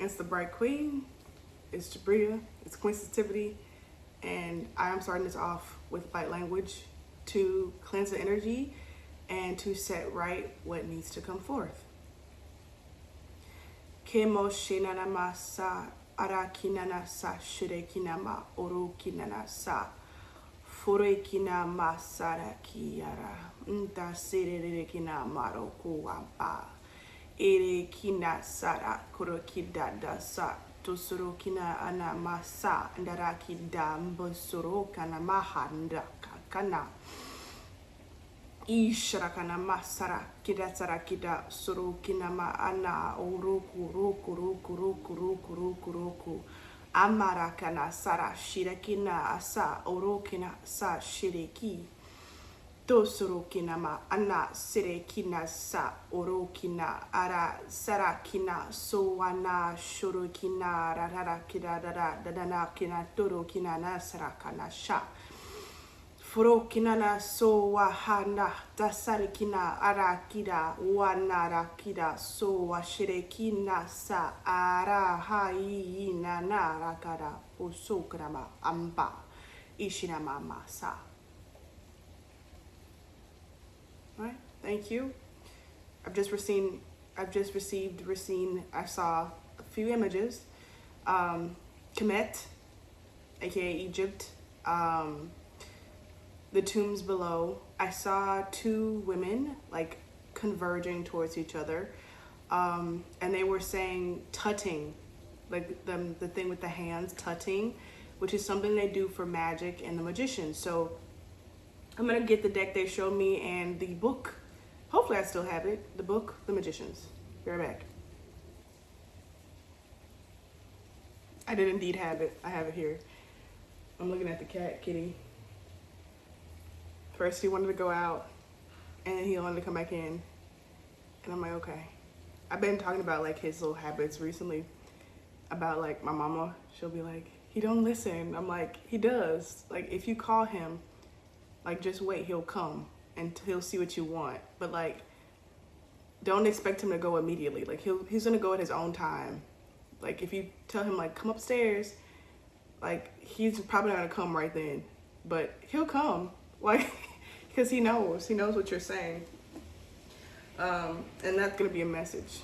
It's the Bright Queen. It's Jabria. It's Queen Sensitivity. And I am starting this off with light language to cleanse the energy and to set right what needs to come forth. Kemo shinana sa arakinana sa shirekinama orukinana sa furekina masara kiyara nta sirekina maro kuwampa ere kina sara kurokida da sa tusurukina ana masa ndarakida mbosuro kana mahanda kana Isharakana masara kidasara kida surukina ma ana roku amarakana sara shirakina asa orokina sa shireki tosurukina ma ana sirekina sa orokina ara sarakina sowana shurukina rarara kida dadana kina torokina nasarakana sha Furokinana so wahana dasarikina arakida wanarakida so washirekina sa arahaina narakada usukrama amba ishinama masa. Alright, thank you. I saw a few images. Kemet, aka Egypt. The tombs below, I saw two women like converging towards each other, and they were saying tutting, like the thing with the hands, tutting, which is something they do for magic and the magicians. So I'm gonna get the deck they showed me and the book. Hopefully I still have it. The book, The Magicians. Be right back. I did indeed have it. I have it here. I'm looking at the cat, Kitty. First he wanted to go out and then he wanted to come back in. And I'm like, okay. I've been talking about like his little habits recently about like my mama. She'll be like, he don't listen. I'm like, he does. Like if you call him, like just wait, he'll come and he'll see what you want. But like, don't expect him to go immediately. Like he's gonna go at his own time. Like if you tell him like, come upstairs, like he's probably not gonna come right then, but he'll come. Like, because he knows what you're saying. And that's gonna be a message.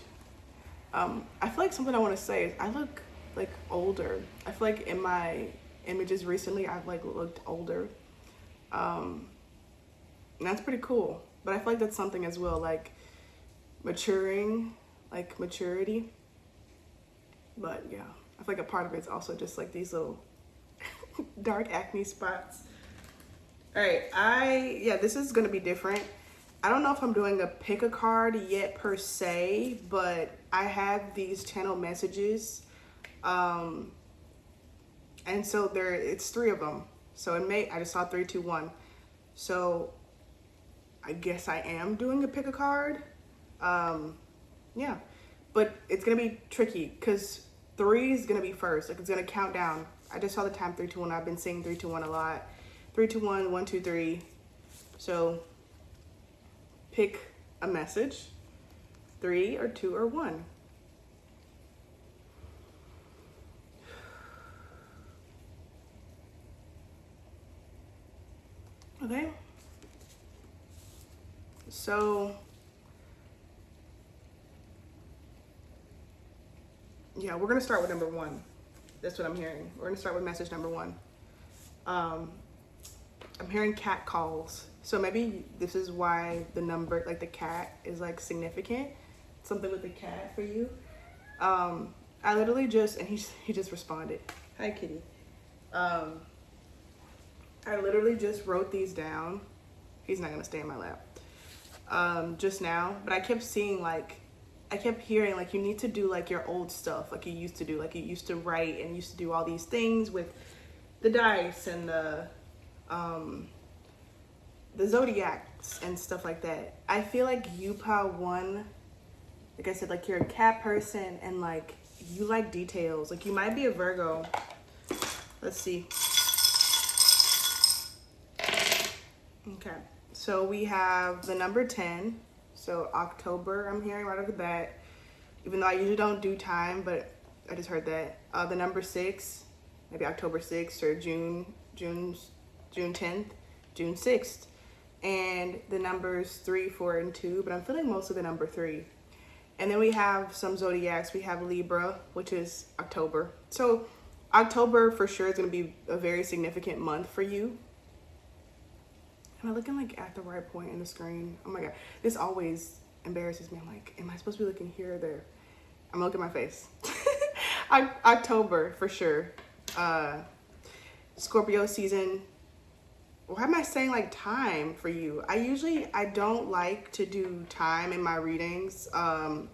I feel like something I want to say is I look like older. I feel like in my images recently, I've like looked older. And that's pretty cool. But I feel like that's something as well, like maturing, like maturity. But yeah, I feel like a part of it's also just like these little dark acne spots. All right, this is gonna be different. I don't know if I'm doing a pick a card yet per se, but I have these channel messages. And so it's 3 of them. So I just saw 3, 2, 1. So I guess I am doing a pick a card. Yeah, but it's gonna be tricky because 3 is gonna be first. Like it's gonna count down. I just saw the time 3, 2, 1. I've been saying 3, 2, 1 a lot. 3, 2, 1, 1, 2, 3. So pick a message, 3 or 2 or 1. Okay. So yeah, we're gonna start with number 1. That's what I'm hearing. We're gonna start with message number 1. I'm hearing cat calls. So maybe this is why the number, like the cat is like significant. Something with the cat for you. I literally just, and he just responded. Hi, kitty. I literally just wrote these down. He's not gonna stay in my lap. Just now, but I kept seeing like, I kept hearing like you need to do like your old stuff like you used to do. Like you used to write and used to do all these things with the dice and the zodiacs and stuff like that. I feel like you probably one, like I said, like you're a cat person and like you like details. Like you might be a Virgo. Let's see. Okay, so we have the number 10. So October, I'm hearing right off the bat. Even though I usually don't do time, but I just heard that. The number 6, maybe October 6th or June 10th, June 6th. And the numbers 3, 4, and 2, but I'm feeling most of the number 3. And then we have some zodiacs. We have Libra, which is October. So October for sure is going to be a very significant month for you. Am I looking like at the right point in the screen? Oh my God, this always embarrasses me. I'm like, am I supposed to be looking here or there? I'm gonna look at my face. October for sure. Scorpio season. Why am I saying like time for you? I don't like to do time in my readings and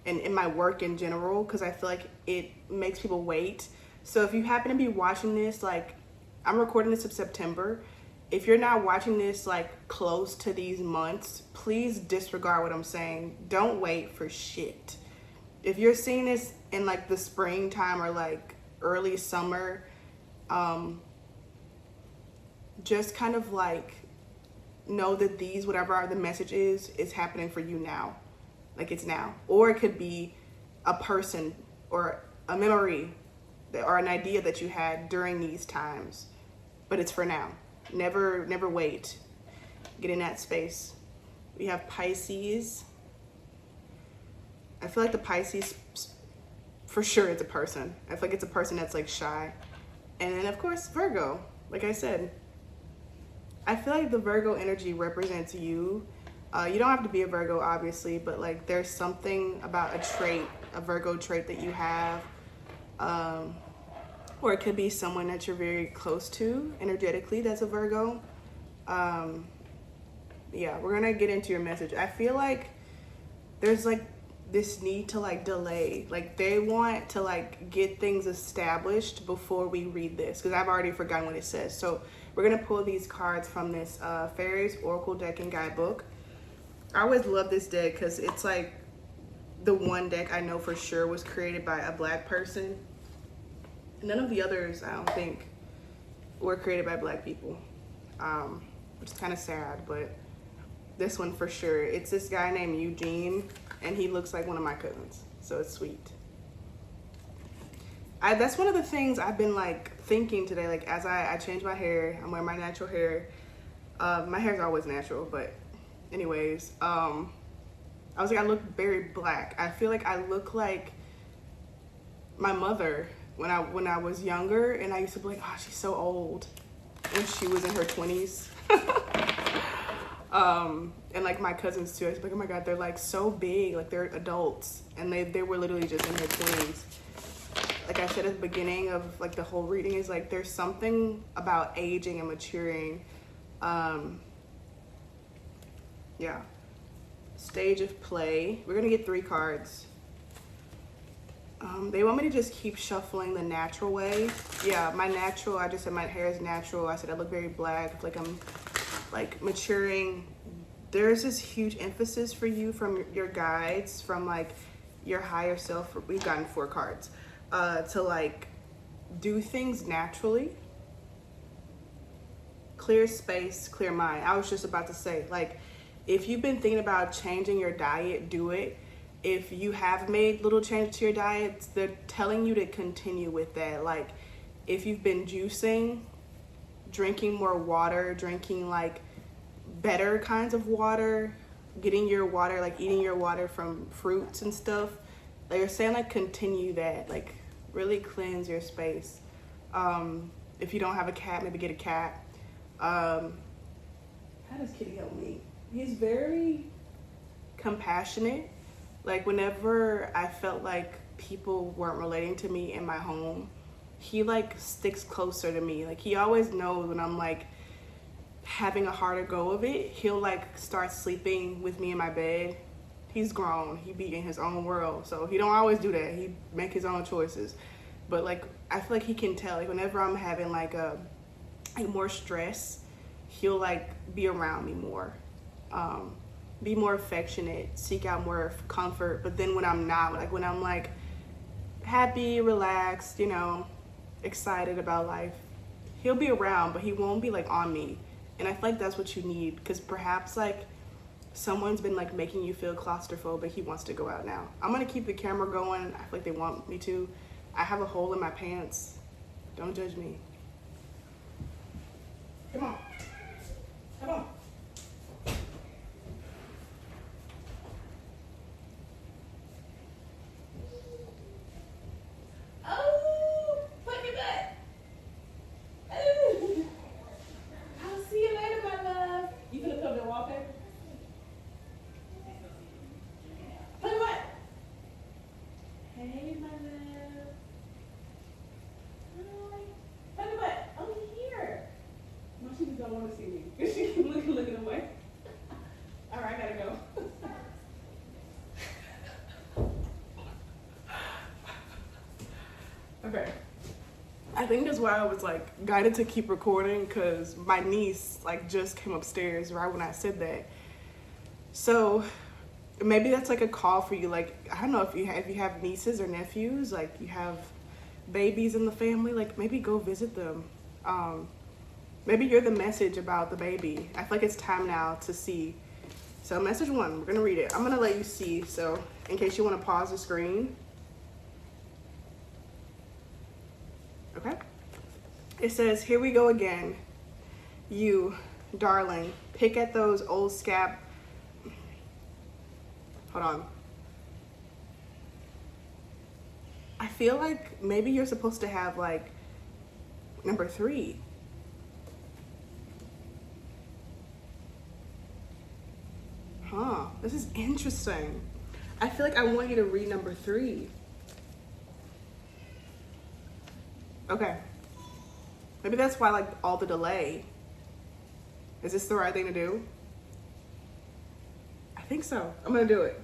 in my work in general, because I feel like it makes people wait. So if you happen to be watching this, like I'm recording this in September. If you're not watching this like close to these months, please disregard what I'm saying. Don't wait for shit. If you're seeing this in like the springtime or like early summer, just kind of like know that whatever the message is happening for you now. Like it's now. Or it could be a person or a memory or an idea that you had during these times, but it's for now. Never wait. Get in that space. We have Pisces. I feel like the Pisces, for sure it's a person. I feel like it's a person that's like shy. And then of course, Virgo, like I said. I feel like the Virgo energy represents you. You don't have to be a Virgo, obviously, but like there's something about a Virgo trait that you have. Or it could be someone that you're very close to energetically that's a Virgo. Yeah, we're gonna get into your message. I feel like there's like this need to like delay. Like they want to like get things established before we read this, because I've already forgotten what it says. So we're gonna pull these cards from this Fairies Oracle deck and guidebook. I always love this deck because it's like the one deck I know for sure was created by a Black person. None of the others, I don't think, were created by Black people, which is kind of sad, but this one for sure. It's this guy named Eugene, and he looks like one of my cousins, so it's sweet. That's one of the things I've been like thinking today, like as I change my hair, I'm wearing my natural hair. My hair's always natural, but anyways, I was like, I look very Black. I feel like I look like my mother when I was younger, and I used to be like, oh, she's so old, when she was in her 20s. And like my cousins too, I was like, oh my God, they're like so big, like they're adults, and they were literally just in their 20s. Like I said at the beginning of like the whole reading, is like there's something about aging and maturing. Yeah. Stage of play. We're gonna get 3 cards. They want me to just keep shuffling the natural way. Yeah, my natural, I just said my hair is natural. I said I look very Black. I feel like I'm like maturing. There's this huge emphasis for you from your guides, from like your higher self. We've gotten 4 cards. To like do things naturally. Clear space, clear mind. I was just about to say, like, if you've been thinking about changing your diet, do it. If you have made little changes to your diet, they're telling you to continue with that. Like, if you've been juicing, drinking more water, drinking like better kinds of water, getting your water, like eating your water from fruits and stuff, they're saying like continue that, like really cleanse your space. If you don't have a cat, maybe get a cat. How does Kitty help me? He's very compassionate. Like whenever I felt like people weren't relating to me in my home, he like sticks closer to me. Like he always knows when I'm like having a harder go of it. He'll like start sleeping with me in my bed. He's grown. He be in his own world, so he don't always do that. He make his own choices. But like I feel like he can tell. Like whenever I'm having like more stress, he'll like be around me more. Be more affectionate, seek out more comfort. But then when I'm not, like when I'm like happy, relaxed, you know, excited about life, he'll be around, but he won't be like on me. And I feel like that's what you need, because perhaps like someone's been like making you feel claustrophobic. He wants to go out now. I'm gonna keep the camera going. I feel like they want me to, I have a hole in my pants. Don't judge me. Come on. Come on. Oh, put me back. Oh. I'll see you later, my love. You gonna come to the wallpaper? Put it what? Hey, my love. Hi. Put it what? Over here. No, she just don't want to see me. She keep looking away. All right, I gotta go. Okay. I think that's why I was like guided to keep recording, because my niece like just came upstairs right when I said that. So maybe that's like a call for you. Like, I don't know if you have nieces or nephews, like you have babies in the family, like maybe go visit them. Maybe you're the message about the baby. I feel like it's time now to see. So message 1, we're gonna read it. I'm gonna let you see, so in case you wanna pause the screen. Okay. It says, here we go again. You, darling, pick at those old scab. Hold on. I feel like maybe you're supposed to have like number 3. Huh, this is interesting. I feel like I want you to read number 3. Okay. Maybe that's why like all the delay. Is this the right thing to do? I think so. I'm gonna do it.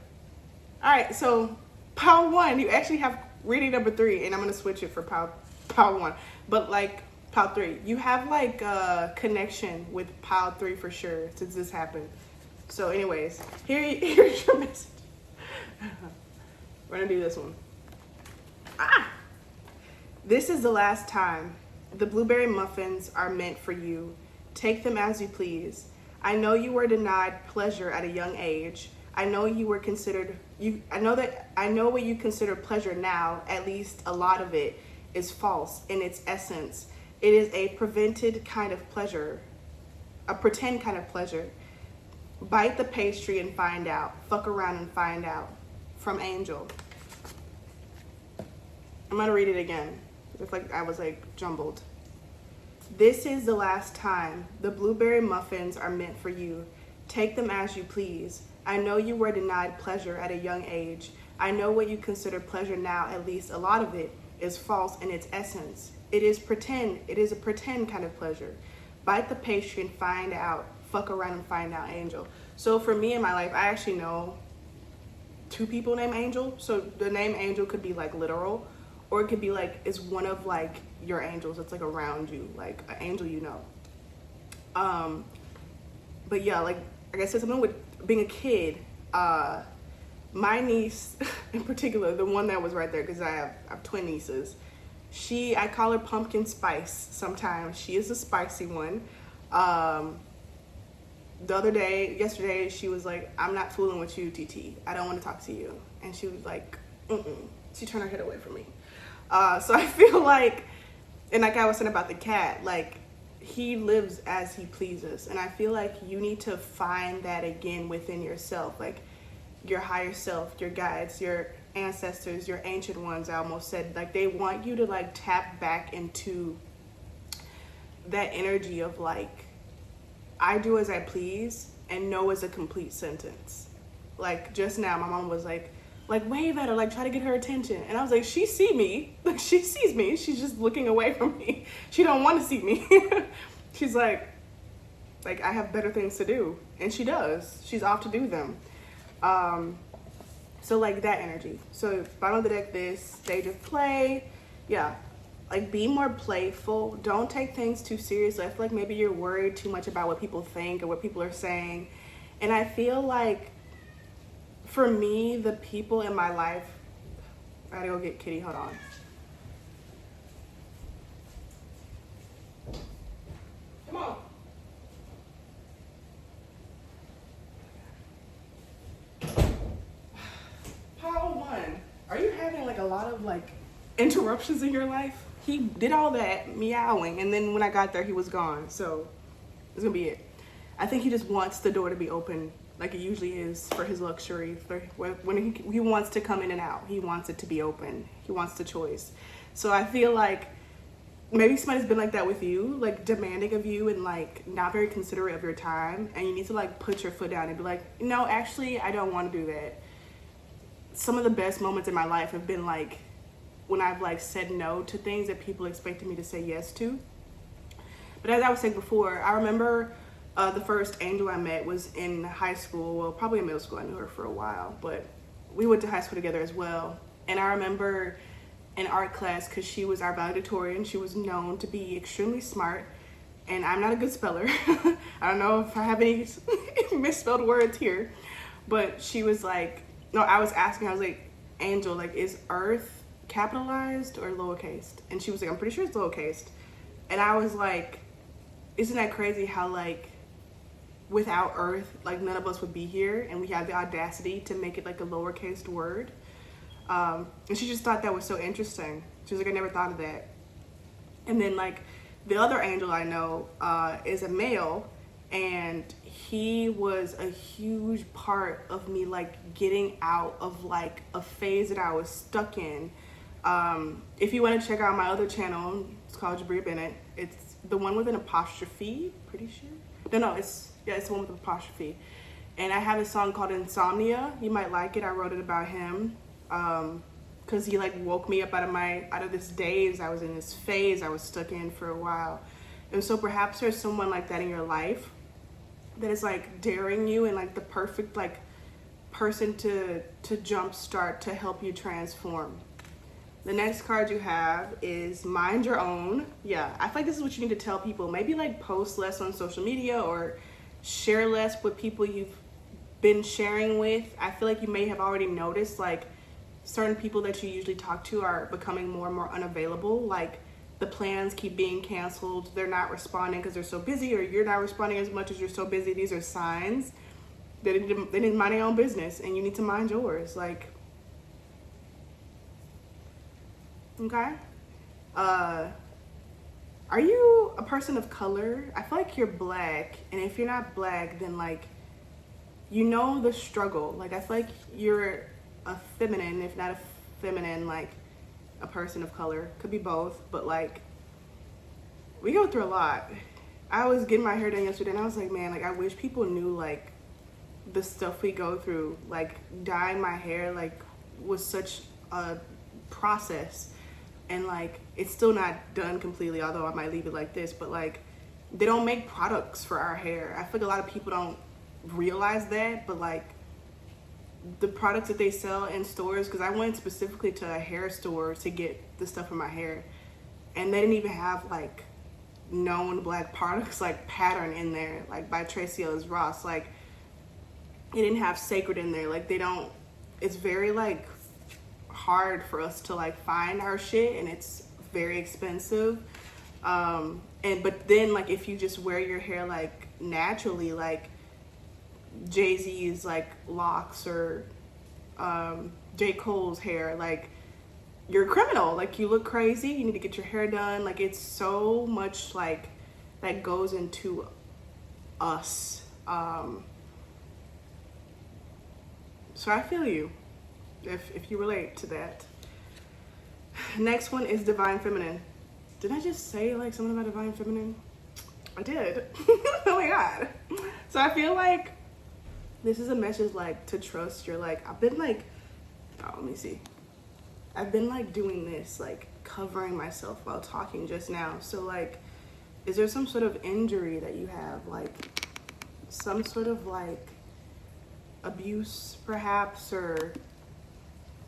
All right, so pile 1, you actually have reading number 3, and I'm gonna switch it for pile 1. But like pile 3, you have like a connection with pile 3 for sure since this happened. So anyways, here's your message. We're gonna do this one. This is the last time. The blueberry muffins are meant for you. Take them as you please. I know you were denied pleasure at a young age. I know you were considered I know what you consider pleasure now. At least a lot of it is false in its essence. It is a pretend kind of pleasure. Bite the pastry and find out. Fuck around and find out. From Angel. I'm gonna read it again. It's like I was like jumbled. This is the last time. The blueberry muffins are meant for you. Take them as you please. I know you were denied pleasure at a young age. I know what you consider pleasure now. At least a lot of it is false in its essence. It is a pretend kind of pleasure. Bite the pastry and find out. Fuck around and find out, Angel. So for me in my life, I actually know 2 people named Angel. So the name Angel could be like literal, or it could be like it's one of like your angels that's like around you, like an angel you know. But yeah, like I said, something with being a kid. My niece in particular, the one that was right there, because I have twin nieces. I call her Pumpkin Spice sometimes. She is a spicy one. Yesterday, she was like, I'm not fooling with you, TT. I don't want to talk to you. And she was like, She turned her head away from me. So I feel like, and like I was saying about the cat, like he lives as he pleases. And I feel like you need to find that again within yourself, like your higher self, your guides, your ancestors, your ancient ones. I almost said, like they want you to like tap back into that energy of like, I do as I please, and no is a complete sentence. Like just now, my mom was like wave at her, like try to get her attention. And I was like, she sees me. She's just looking away from me. She don't want to see me. She's like I have better things to do. And she does. She's off to do them. So like that energy. So bottom of the deck, this stage of play. Yeah. Like be more playful. Don't take things too seriously. I feel like maybe you're worried too much about what people think or what people are saying. And I feel like for me, the people in my life, I gotta go get Kitty, hold on. Come on. Pile 1, are you having like a lot of like interruptions in your life. He did all that meowing, and then when I got there, he was gone. So it's gonna be it. I think he just wants the door to be open, like it usually is for his luxury. For when he wants to come in and out, he wants it to be open. He wants the choice. So I feel like maybe somebody's been like that with you, like demanding of you and like not very considerate of your time, and you need to like put your foot down and be like, no, actually, I don't want to do that. Some of the best moments in my life have been like when I've like said no to things that people expected me to say yes to. But as I was saying before, I remember the first angel I met was in high school. Well, probably in middle school. I knew her for a while, but we went to high school together as well. And I remember in art class, because she was our valedictorian, she was known to be extremely smart. And I'm not a good speller. I don't know if I have any misspelled words here. But she was like, no, I was asking, I was like, Angel, like, is Earth capitalized or lowercase? And she was like, I'm pretty sure it's lowercase. And I was like, isn't that crazy how like without Earth, like none of us would be here, and we have the audacity to make it like a lowercase word. And she just thought that was so interesting. She was like, I never thought of that. And then like the other angel I know is a male, and he was a huge part of me like getting out of like a phase that I was stuck in. If you want to check out my other channel, it's called Jabria Bennett. It's the one with an apostrophe, pretty sure. No, it's the one with an apostrophe. And I have a song called Insomnia. You might like it. I wrote it about him. Cause he like woke me up out of this daze. I was in this phase I was stuck in for a while. And so perhaps there's someone like that in your life that is like daring you and like the perfect like person to jumpstart to help you transform. The next card you have is Mind Your Own. Yeah, I feel like this is what you need to tell people. Maybe like post less on social media or share less with people you've been sharing with. I feel like you may have already noticed like certain people that you usually talk to are becoming more and more unavailable. Like the plans keep being canceled. They're not responding because they're so busy, or you're not responding as much as you're so busy. These are signs that they need to mind their own business, and you need to mind yours. Like, okay. Are you a person of color? I feel like you're black, and if you're not black, then like, you know the struggle. Like I feel like you're a feminine, if not a feminine, like a person of color. Could be both, but like, we go through a lot. I was getting my hair done yesterday, and I was like, man, like I wish people knew like the stuff we go through. Like dyeing my hair like was such a process. And like it's still not done completely, although I might leave it like this, but like they don't make products for our hair. I feel like a lot of people don't realize that, but like the products that they sell in stores, because I went specifically to a hair store to get the stuff for my hair, and they didn't even have like known black products like Pattern in there, like by Tracy Ellis Ross. Like it didn't have Sacred in there. Like they don't, it's very like hard for us to like find our shit, and it's very expensive. But then like if you just wear your hair like naturally, like Jay-Z's like locks or J. Cole's hair, like you're a criminal. Like you look crazy, you need to get your hair done. Like it's so much like that goes into us. So I feel you if you relate to that. Next one is Divine Feminine. Did I just say like something about Divine Feminine? I did. Oh my god. So I feel like this is a message like to trust your like, I've been like, oh, let me see. I've been like doing this, like covering myself while talking just now. So like, is there some sort of injury that you have? Like some sort of like abuse perhaps, or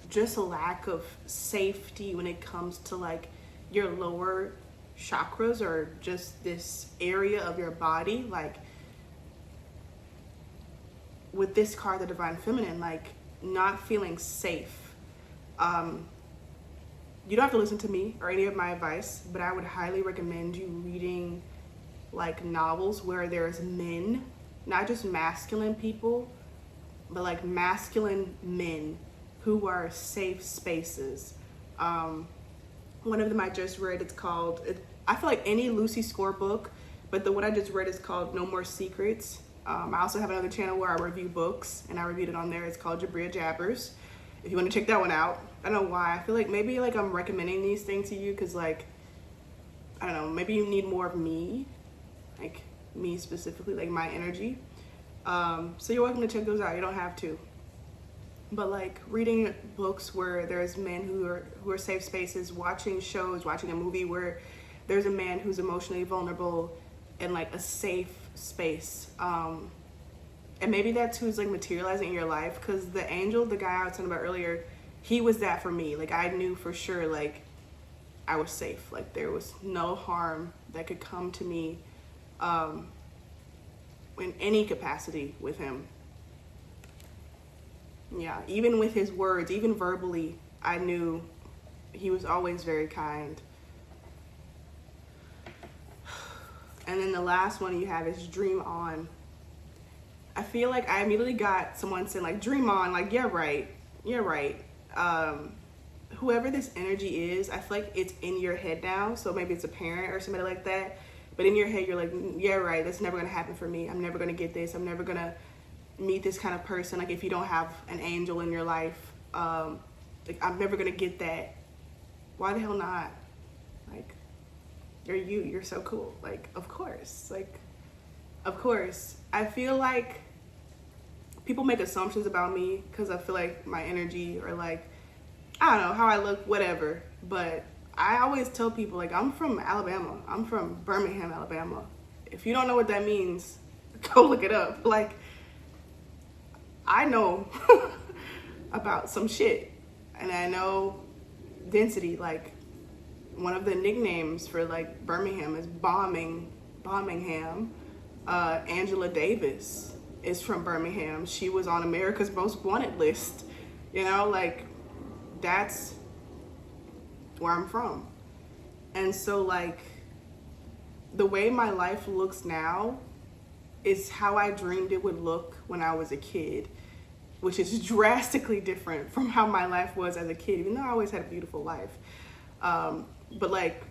just a lack of safety when it comes to like your lower chakras or just this area of your body? Like with this card, the Divine Feminine, like not feeling safe. You don't have to listen to me or any of my advice, but I would highly recommend you reading like novels where there's men, not just masculine people, but like masculine men who are safe spaces. One of them I just read, it's called, I feel like any Lucy Score book, but the one I just read is called No More Secrets. I also have another channel where I review books, and I reviewed it on there. It's called Jabria Jabbers. If you want to check that one out. I don't know why. I feel like maybe like I'm recommending these things to you because like, I don't know, maybe you need more of me, like me specifically, like my energy. So you're welcome to check those out. You don't have to. But like reading books where there's men who are safe spaces, watching shows, watching a movie where there's a man who's emotionally vulnerable in like a safe space. And maybe that's who's like materializing in your life, because the angel, the guy I was talking about earlier, he was that for me. Like I knew for sure like I was safe. Like there was no harm that could come to me in any capacity with him. Yeah, even with his words, even verbally, I knew he was always very kind. And then the last one you have is dream on. I feel like I immediately got someone saying like, dream on, like, yeah, right. Whoever this energy is, I feel like it's in your head now. So maybe it's a parent or somebody like that. But in your head, you're like, yeah, right, that's never gonna happen for me. I'm never gonna get this. I'm never gonna meet this kind of person. Like if you don't have an angel in your life, like I'm never gonna get that. Why the hell not? Like, you're so cool. Like, of course. I feel like people make assumptions about me because I feel like my energy or like, I don't know, how I look, whatever. But I always tell people like, I'm from Alabama. I'm from Birmingham, Alabama. If you don't know what that means, go look it up. Like, I know about some shit, and I know density. Like one of the nicknames for like Birmingham is Bombingham. Angela Davis is from Birmingham. She was on America's Most Wanted list. You know, like that's where I'm from. And so like the way my life looks now is how I dreamed it would look when I was a kid, which is drastically different from how my life was as a kid, even though I always had a beautiful life. But like,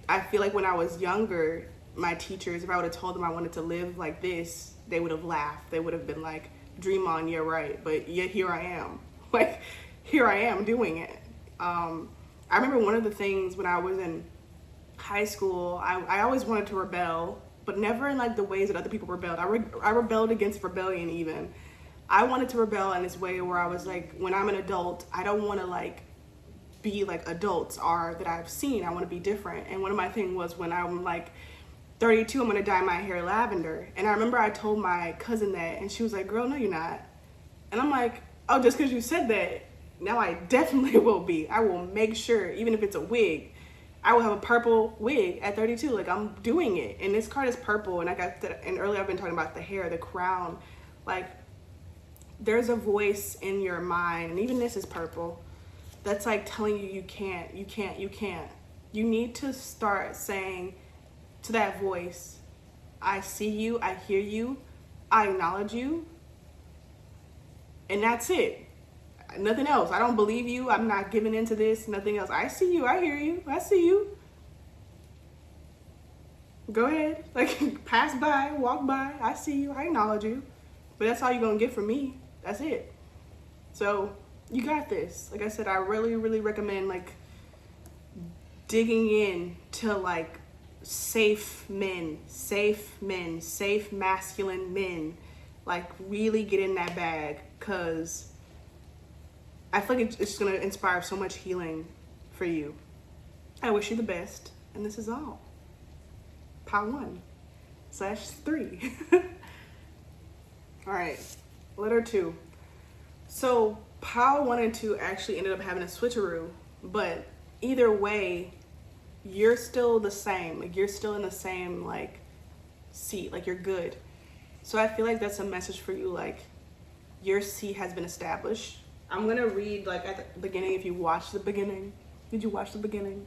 I feel like when I was younger, my teachers, if I would have told them I wanted to live like this, they would have laughed. They would have been like, dream on, you're right. But yet here I am. Like, here I am doing it. I remember one of the things when I was in high school, I always wanted to rebel, but never in like the ways that other people rebelled. I rebelled against rebellion even. I wanted to rebel in this way where I was like, when I'm an adult, I don't want to like be like adults are that I've seen. I want to be different. And one of my things was when I'm like 32, I'm going to dye my hair lavender. And I remember I told my cousin that, and she was like, girl, no, you're not. And I'm like, oh, just because you said that, now I definitely will be. I will make sure, even if it's a wig, I will have a purple wig at 32. Like, I'm doing it. And this card is purple. And I got that, and earlier I've been talking about the hair, the crown. Like, there's a voice in your mind, and even this is purple, that's like telling you you can't. You need to start saying to that voice, I see you, I hear you, I acknowledge you, and that's it. Nothing else. I don't believe you. I'm not giving into this. Nothing else. I see you, I hear you, I see you. Go ahead. Like, pass by, walk by, I see you, I acknowledge you. But that's all you're gonna get from me. That's it. So you got this. Like I said, I really, really recommend like digging in to like safe masculine men. Like really get in that bag, because I feel like it's gonna inspire so much healing for you. I wish you the best, and this is all. Part 1/3. All right. Letter 2. So pile 1 and 2 actually ended up having a switcheroo, but either way, you're still the same. Like you're still in the same like seat. Like you're good. So I feel like that's a message for you. Like your seat has been established. I'm gonna read like at the beginning. If you watched the beginning, did you watch the beginning?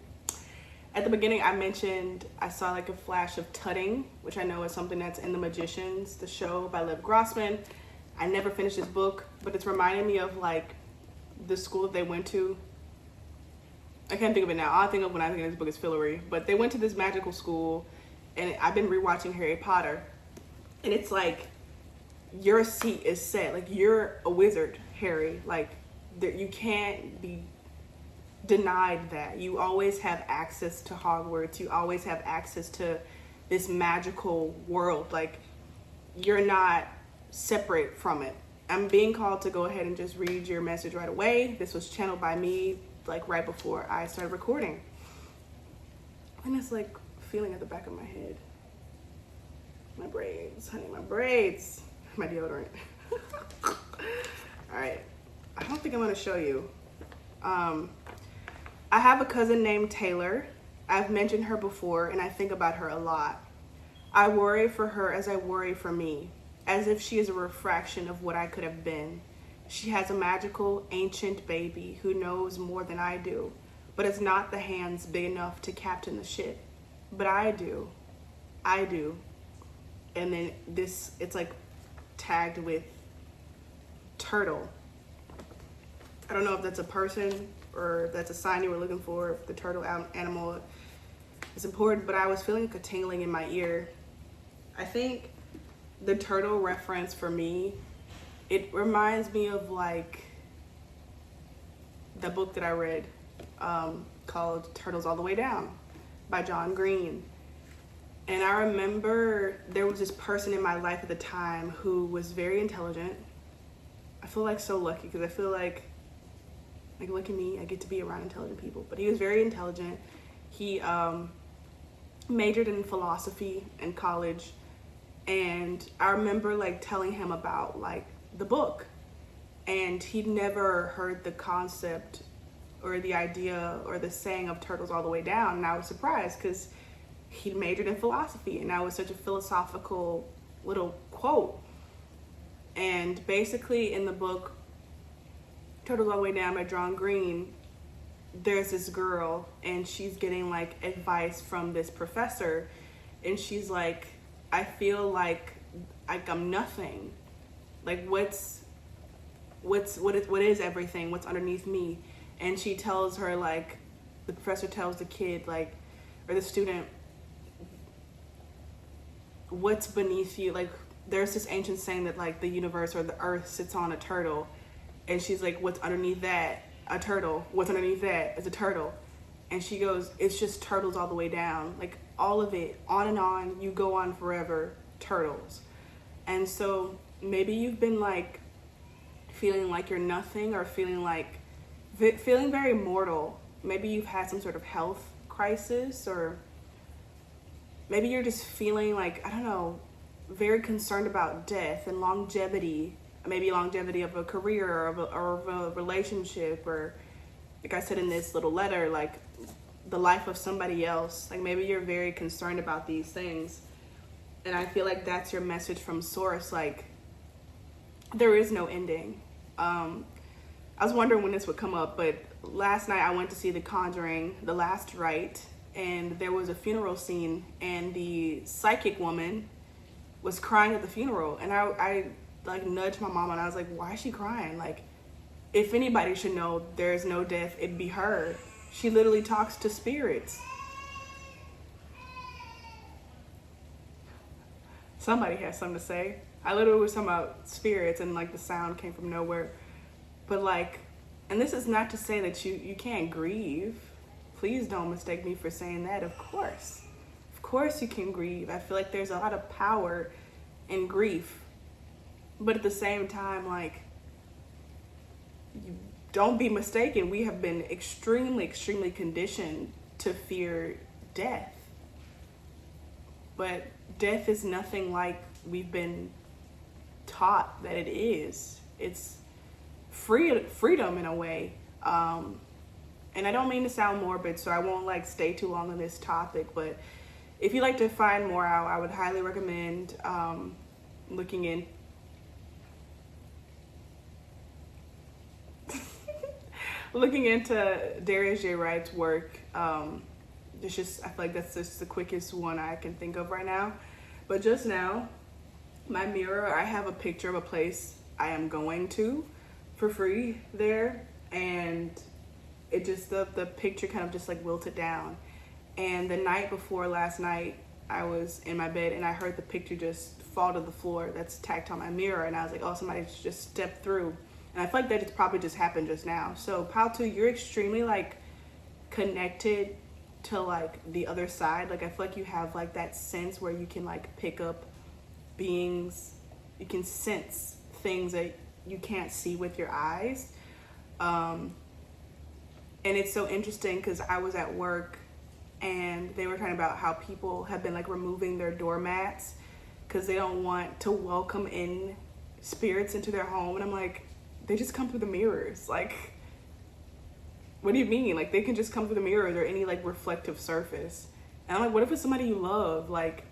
At the beginning, I mentioned I saw like a flash of tutting, which I know is something that's in The Magicians, the show by Liv Grossman. I never finished this book, but it's reminding me of like the school that they went to. I can't think of it now. All I think of when I think of this book is Fillory. But they went to this magical school, and I've been rewatching Harry Potter, and it's like your seat is set. Like, you're a wizard, Harry. Like, you can't be denied that. You always have access to Hogwarts. You always have access to this magical world. Like, you're not separate from it. I'm being called to go ahead and just read your message right away. This was channeled by me, like, right before I started recording. And it's like feeling at the back of my head. My braids, honey, my braids. My deodorant. All right. I don't think I'm going to show you. I have a cousin named Taylor. I've mentioned her before, and I think about her a lot. I worry for her as I worry for me, as if she is a refraction of what I could have been. She has a magical, ancient baby who knows more than I do, but it's not the hands big enough to captain the ship. But I do. I do. And then it's like tagged with turtle. I don't know if that's a person or if that's a sign you were looking for, if the turtle animal is important, but I was feeling like a tingling in my ear. I think the turtle reference for me, it reminds me of like the book that I read called Turtles All the Way Down by John Green. And I remember there was this person in my life at the time who was very intelligent. I feel like so lucky because I feel like look at me, I get to be around intelligent people. But he was very intelligent. He majored in philosophy in college. And I remember like telling him about like the book. And he'd never heard the concept or the idea or the saying of turtles all the way down. And I was surprised because he majored in philosophy, and that was such a philosophical little quote. And basically in the book Turtles All the Way Down by John Green, there's this girl and she's getting like advice from this professor, and she's like, I feel like I'm nothing. Like what is everything? What's underneath me? And she tells her, like, the professor tells the kid, like, or the student, what's beneath you? Like, there's this ancient saying that like the universe or the earth sits on a turtle, and she's like, what's underneath that? A turtle. What's underneath that? Is a turtle. And she goes, it's just turtles all the way down. Like, all of it, on and on, you go on forever, turtles. And so maybe you've been like feeling like you're nothing, or feeling very mortal. Maybe you've had some sort of health crisis, or maybe you're just feeling like, I don't know, very concerned about death and longevity. Maybe longevity of a career or of a relationship, or like I said in this little letter, like the life of somebody else. Like, maybe you're very concerned about these things. And I feel like that's your message from source. Like, there is no ending. I was wondering when this would come up, but last night I went to see The Conjuring, The Last Rite, and there was a funeral scene, and the psychic woman was crying at the funeral. And I like nudged my mom, and I was like, why is she crying? Like, if anybody should know there's no death, it'd be her. She literally talks to spirits. Somebody has something to say. I literally was talking about spirits, and like the sound came from nowhere. But like, and this is not to say that you can't grieve. Please don't mistake me for saying that. Of course you can grieve. I feel like there's a lot of power in grief. But at the same time, like, you don't be mistaken. We have been extremely, extremely conditioned to fear death. But death is nothing like we've been taught that it is. It's freedom in a way. And I don't mean to sound morbid, so I won't like stay too long on this topic, but if you'd like to find more out, I would highly recommend looking into Darius J. Wright's work. It's just, I feel like that's just the quickest one I can think of right now. But just now, my mirror, I have a picture of a place I am going to for free there, and it just, the picture kind of just like wilted down. And the night before last night, I was in my bed and I heard the picture just fall to the floor that's tacked on my mirror. And I was like, oh, somebody just stepped through. And I feel like that just probably just happened just now. So pile 2, you're extremely like connected to like the other side. Like I feel like you have like that sense where you can like pick up beings, you can sense things that you can't see with your eyes. And it's so interesting because I was at work and they were talking about how people have been like removing their doormats because they don't want to welcome in spirits into their home. And I'm like, they just come through the mirrors. Like, what do you mean? Like, they can just come through the mirrors or any like reflective surface. And I'm like, what if it's somebody you love? Like,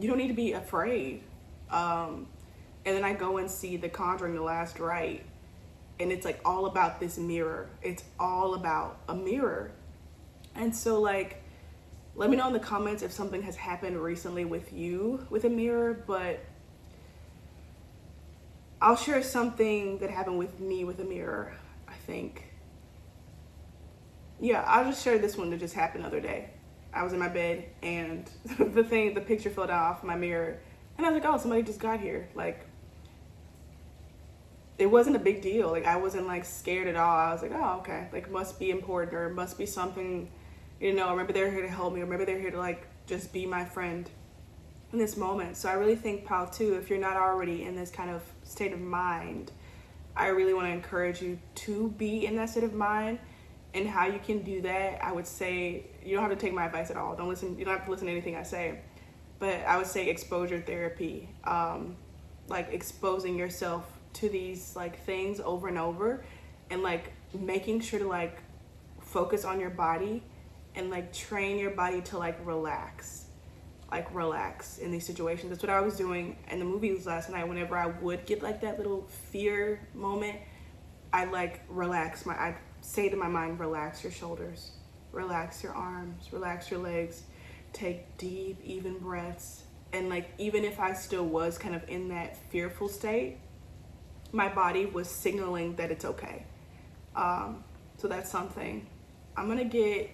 you don't need to be afraid. And then I go and see The Conjuring: The Last Rite, and it's like all about this mirror. It's all about a mirror. And so like, let me know in the comments if something has happened recently with you with a mirror, but I'll share something that happened with me with a mirror, I think. Yeah, I'll just share this one that just happened the other day. I was in my bed and the picture fell down off my mirror. And I was like, oh, somebody just got here. Like, it wasn't a big deal. Like, I wasn't like scared at all. I was like, oh, okay. Like, must be important or must be something, you know, maybe they're here to help me or maybe they're here to like just be my friend in this moment. So I really think, pile 2, if you're not already in this kind of state of mind, I really want to encourage you to be in that state of mind. And how you can do that, I would say, you don't have to take my advice at all. You don't have to listen to anything I say. But I would say exposure therapy, like exposing yourself to these like things over and over and like making sure to like focus on your body and like train your body to like relax in these situations. That's what I was doing in the movies last night. Whenever I would get like that little fear moment, I like I'd say to my mind, relax your shoulders, relax your arms, relax your legs, take deep, even breaths. And like, even if I still was kind of in that fearful state, my body was signaling that it's okay. So that's something. I'm gonna get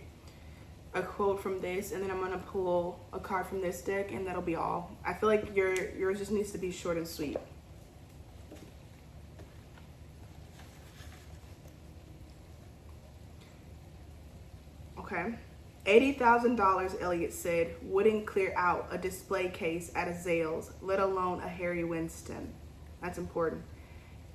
a quote from this and then I'm gonna pull a card from this deck and that'll be all. I feel like yours just needs to be short and sweet. Okay. $80,000, Elliot said, wouldn't clear out a display case at a Zales, let alone a Harry Winston. That's important.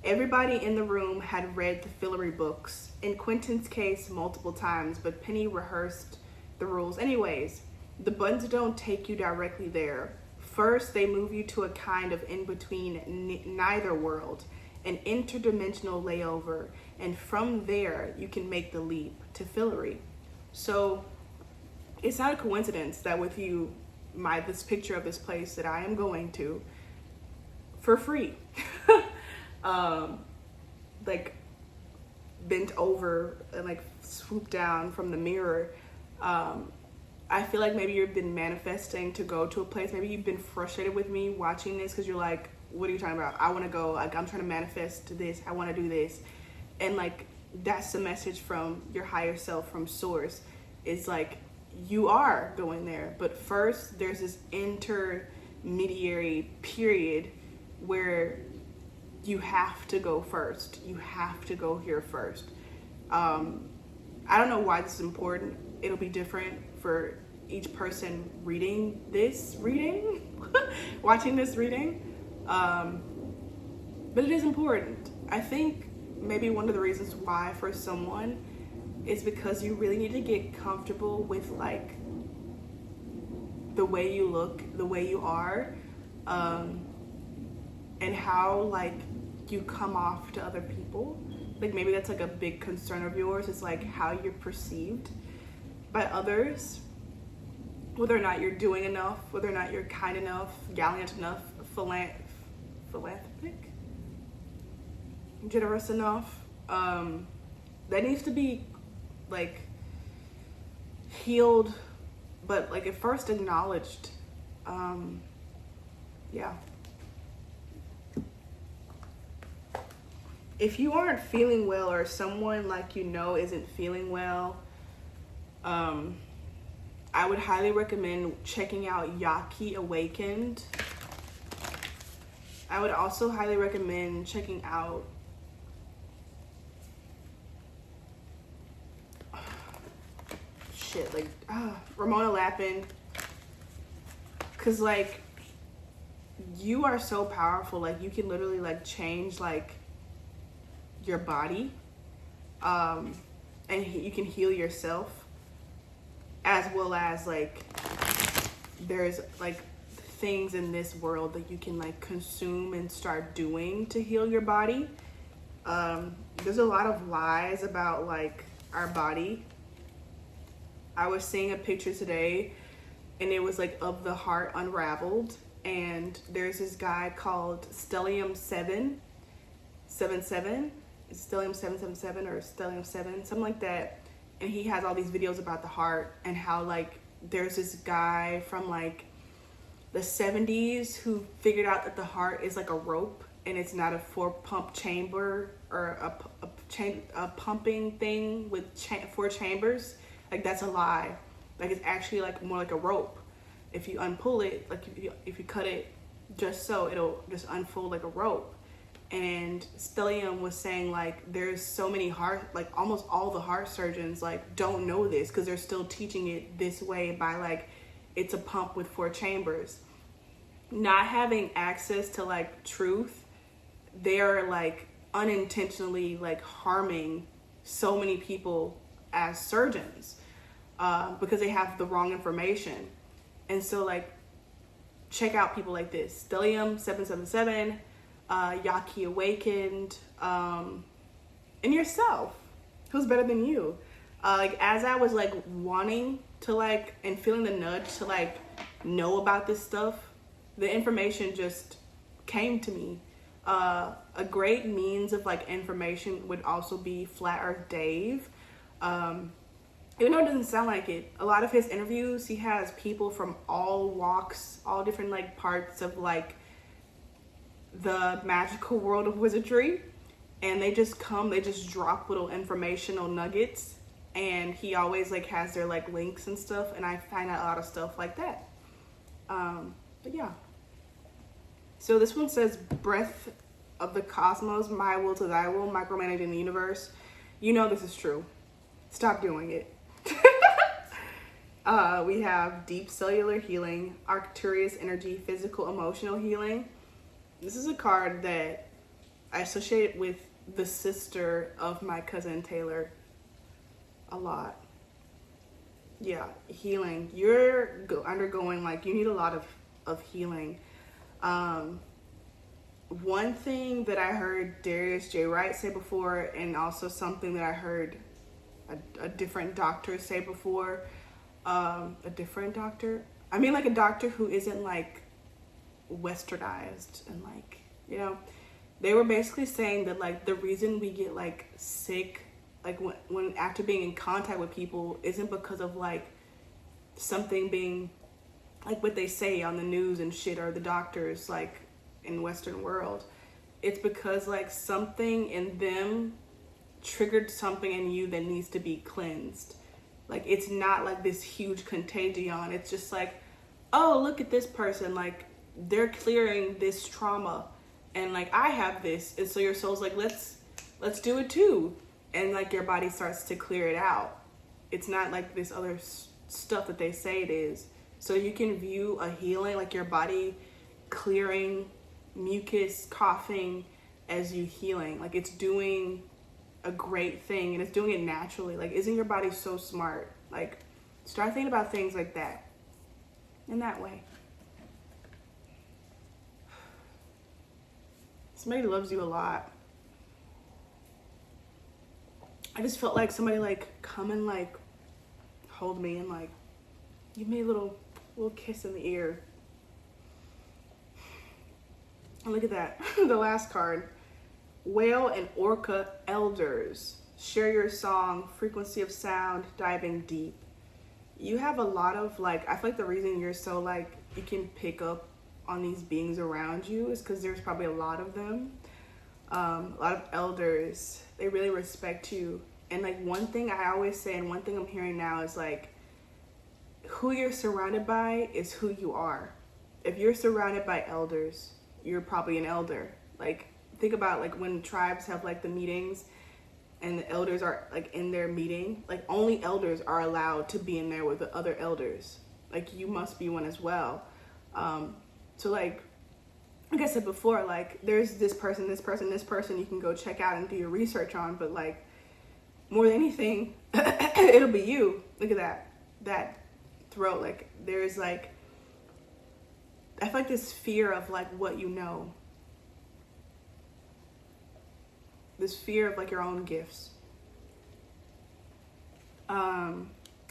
Everybody in the room had read the Fillory books, in Quentin's case multiple times, but Penny rehearsed the rules anyways. The buttons don't take you directly there. First, they move you to a kind of in-between neither world, an interdimensional layover, and from there, you can make the leap to Fillory. So it's not a coincidence that with you, this picture of this place that I am going to for free, like bent over and like swooped down from the mirror. I feel like maybe you've been manifesting to go to a place. Maybe you've been frustrated with me watching this because you're like, what are you talking about? I want to go. Like, I'm trying to manifest this. I want to do this. And like, that's the message from your higher self, from source. It's like, you are going there, but first there's this intermediary period where you have to go first. You have to go here first. I don't know why this is important. It'll be different for each person reading this reading, watching this reading. But it is important. I think maybe one of the reasons why for someone is because you really need to get comfortable with like the way you look, the way you are, and how like you come off to other people. Like maybe that's like a big concern of yours. It's like how you're perceived by others, whether or not you're doing enough, whether or not you're kind enough, gallant enough, philanthropic, generous enough. That needs to be like healed, but like at first acknowledged. Yeah. if you aren't feeling well or someone like you know isn't feeling well, I would highly recommend checking out Yaki Awakened. I would also highly recommend checking out Ramona Lappin, because like you are so powerful. Like you can literally like change like your body, and you can heal yourself, as well as like there's like things in this world that you can like consume and start doing to heal your body. There's a lot of lies about like our body. I was seeing a picture today and it was like of the heart unraveled, and there's this guy called Stellium 777, Stellium 777 or Stellium 7, something like that. And he has all these videos about the heart and how like there's this guy from like the 70s who figured out that the heart is like a rope and it's not a 4-pump chamber or a pumping thing with 4 chambers. Like that's a lie. Like it's actually like more like a rope. If you unpull it, like if you cut it just so, it'll just unfold like a rope. And Stellium was saying like there's so many like almost all the heart surgeons like don't know this because they're still teaching it this way by like it's a pump with 4 chambers. Not having access to like truth, they're like unintentionally like harming so many people as surgeons because they have the wrong information. And so like check out people like this, Stellium 777, Yaki Awakened, and yourself. Who's better than you? Like as I was like wanting to like and feeling the nudge to like know about this stuff, the information just came to me. A great means of like information would also be Flat Earth Dave. Even though it doesn't sound like it, a lot of his interviews, he has people from all walks, all different like parts of like the magical world of wizardry, and they just drop little informational nuggets, and he always like has their like links and stuff, and I find out a lot of stuff like that. But yeah. So this one says, breath of the cosmos, my will to thy will, micromanaging the universe. You know this is true. Stop doing it. We have deep cellular healing, Arcturus energy, physical emotional healing. This is a card that I associate with the sister of my cousin Taylor a lot. Yeah, healing. You're undergoing like you need a lot of healing. One thing that I heard Darius J. Wright say before, and also something that I heard a different doctor say before, a different doctor? I mean like a doctor who isn't like westernized and like, you know, they were basically saying that like the reason we get like sick, like when after being in contact with people isn't because of like something being like what they say on the news and shit or the doctors like in the Western world. It's because like something in them triggered something in you that needs to be cleansed. Like it's not like this huge contagion. It's just like, oh, look at this person, like they're clearing this trauma and like I have this, and so your soul's like, let's do it too, and like your body starts to clear it out. It's not like this other stuff that they say it is. So you can view a healing, like your body clearing mucus, coughing, as you healing. Like it's doing a great thing and it's doing it naturally. Like, isn't your body so smart? Like, start thinking about things like that in that way. Somebody loves you a lot. I just felt like somebody like come and like hold me and like give me a little kiss in the ear. And look at that. The last card. Whale and Orca Elders. Share your song, frequency of sound, diving deep. You have a lot of like, I feel like the reason you're so like, you can pick up on these beings around you is because there's probably a lot of them. A lot of elders, they really respect you. And like one thing I always say, and one thing I'm hearing now is like, who you're surrounded by is who you are. If you're surrounded by elders, you're probably an elder. Like, think about like when tribes have like the meetings and the elders are like in their meeting, like only elders are allowed to be in there with the other elders. Like, you must be one as well. So like I said before, like there's this person you can go check out and do your research on, but like more than anything, it'll be you. Look at that throat. Like there's like, I feel like this fear of like what you know. This fear of like your own gifts.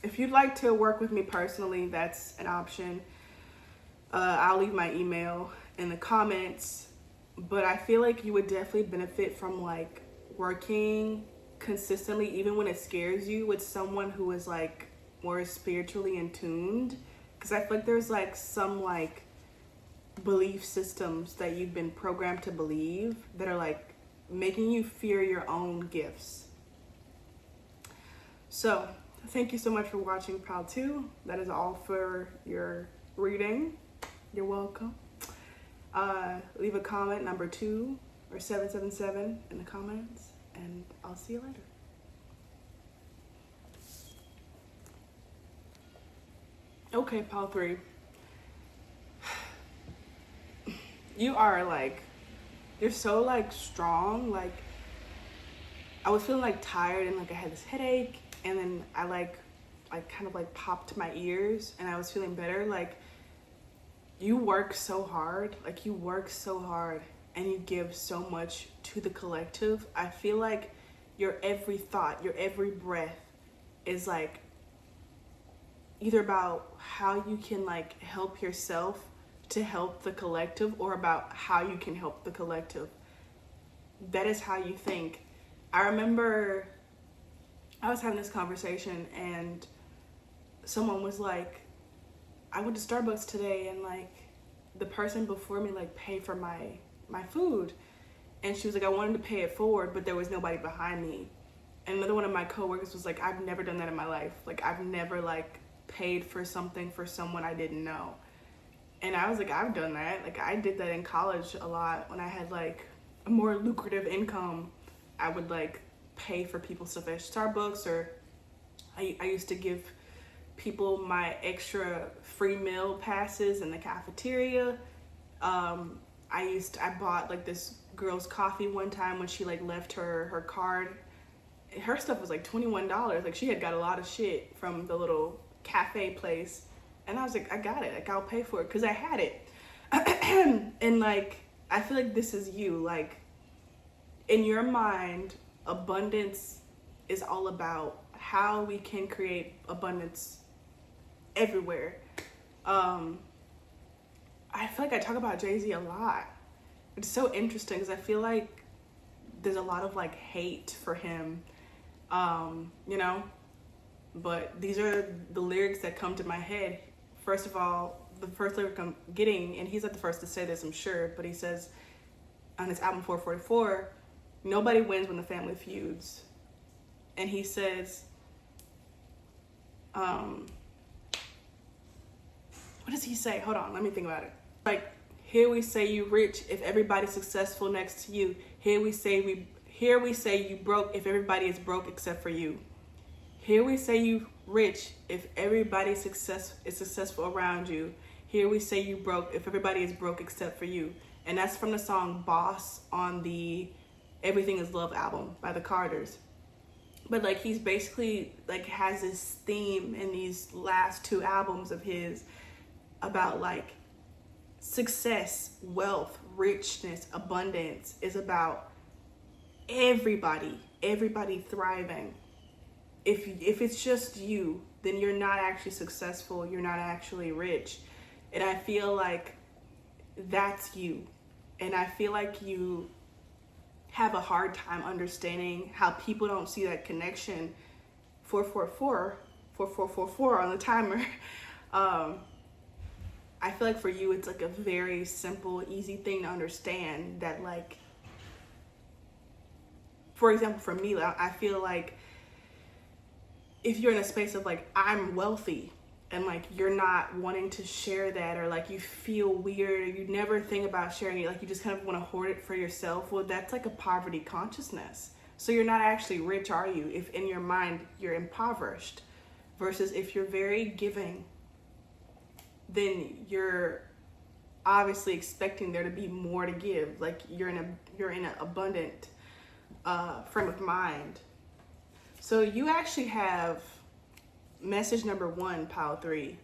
If you'd like to work with me personally, that's an option. I'll leave my email in the comments, but I feel like you would definitely benefit from like working consistently, even when it scares you, with someone who is like more spiritually in tuned. Because I feel like there's like some like belief systems that you've been programmed to believe that are like making you fear your own gifts. So thank you so much for watching Pal 2. That is all for your reading. You're welcome. Leave a comment, number 2 or 777 in the comments, and I'll see you later. Okay, Pal 3. You are like, you're so like strong. Like, I was feeling like tired and like I had this headache, and then I kind of like popped my ears and I was feeling better. Like, you work so hard, and you give so much to the collective. I feel like your every thought, your every breath is like either about how you can like help yourself to help the collective, or about how you can help the collective. That is how you think. I remember I was having this conversation and someone was like, I went to Starbucks today and like the person before me like paid for my food, and she was like, I wanted to pay it forward, but there was nobody behind me. And another one of my coworkers was like, I've never done that in my life. Like, I've never like paid for something for someone I didn't know. And I was like, I've done that. Like, I did that in college a lot. When I had like a more lucrative income, I would like pay for people's stuff at Starbucks, or I used to give people my extra free meal passes in the cafeteria. I bought like this girl's coffee one time when she like left her card. Her stuff was like $21. Like, she had got a lot of shit from the little cafe place, and I was like, I got it. Like, I'll pay for it because I had it. And like, I feel like this is you. Like, in your mind, abundance is all about how we can create abundance everywhere. I feel like I talk about Jay-Z a lot. It's so interesting because I feel like there's a lot of like hate for him, you know, but these are the lyrics that come to my head. First of all, the first lyric I'm getting, and he's not the first to say this, I'm sure, but he says on his album 444, nobody wins when the family feuds. And he says, what does he say? Hold on, let me think about it. Like, here we say you rich if everybody's successful next to you. Here we say you broke if everybody is broke except for you. Here we say you rich if everybody is successful around you. Here we say you broke if everybody is broke except for you. And that's from the song Boss on the Everything Is Love album by the Carters. But like, he's basically like has this theme in these last 2 albums of his about like success, wealth, richness, abundance is about everybody thriving. If it's just you, then you're not actually successful, you're not actually rich. And I feel like that's you. And I feel like you have a hard time understanding how people don't see that connection. 444 on the timer. I feel like for you, it's like a very simple, easy thing to understand, that like for example, for me, I feel like if you're in a space of like, I'm wealthy, and like you're not wanting to share that, or like you feel weird, or you never think about sharing it, like you just kind of want to hoard it for yourself, well, that's like a poverty consciousness. So you're not actually rich, are you, if in your mind you're impoverished? Versus if you're very giving, then you're obviously expecting there to be more to give. Like you're in an abundant frame of mind. So you actually have message number 1, pile 3,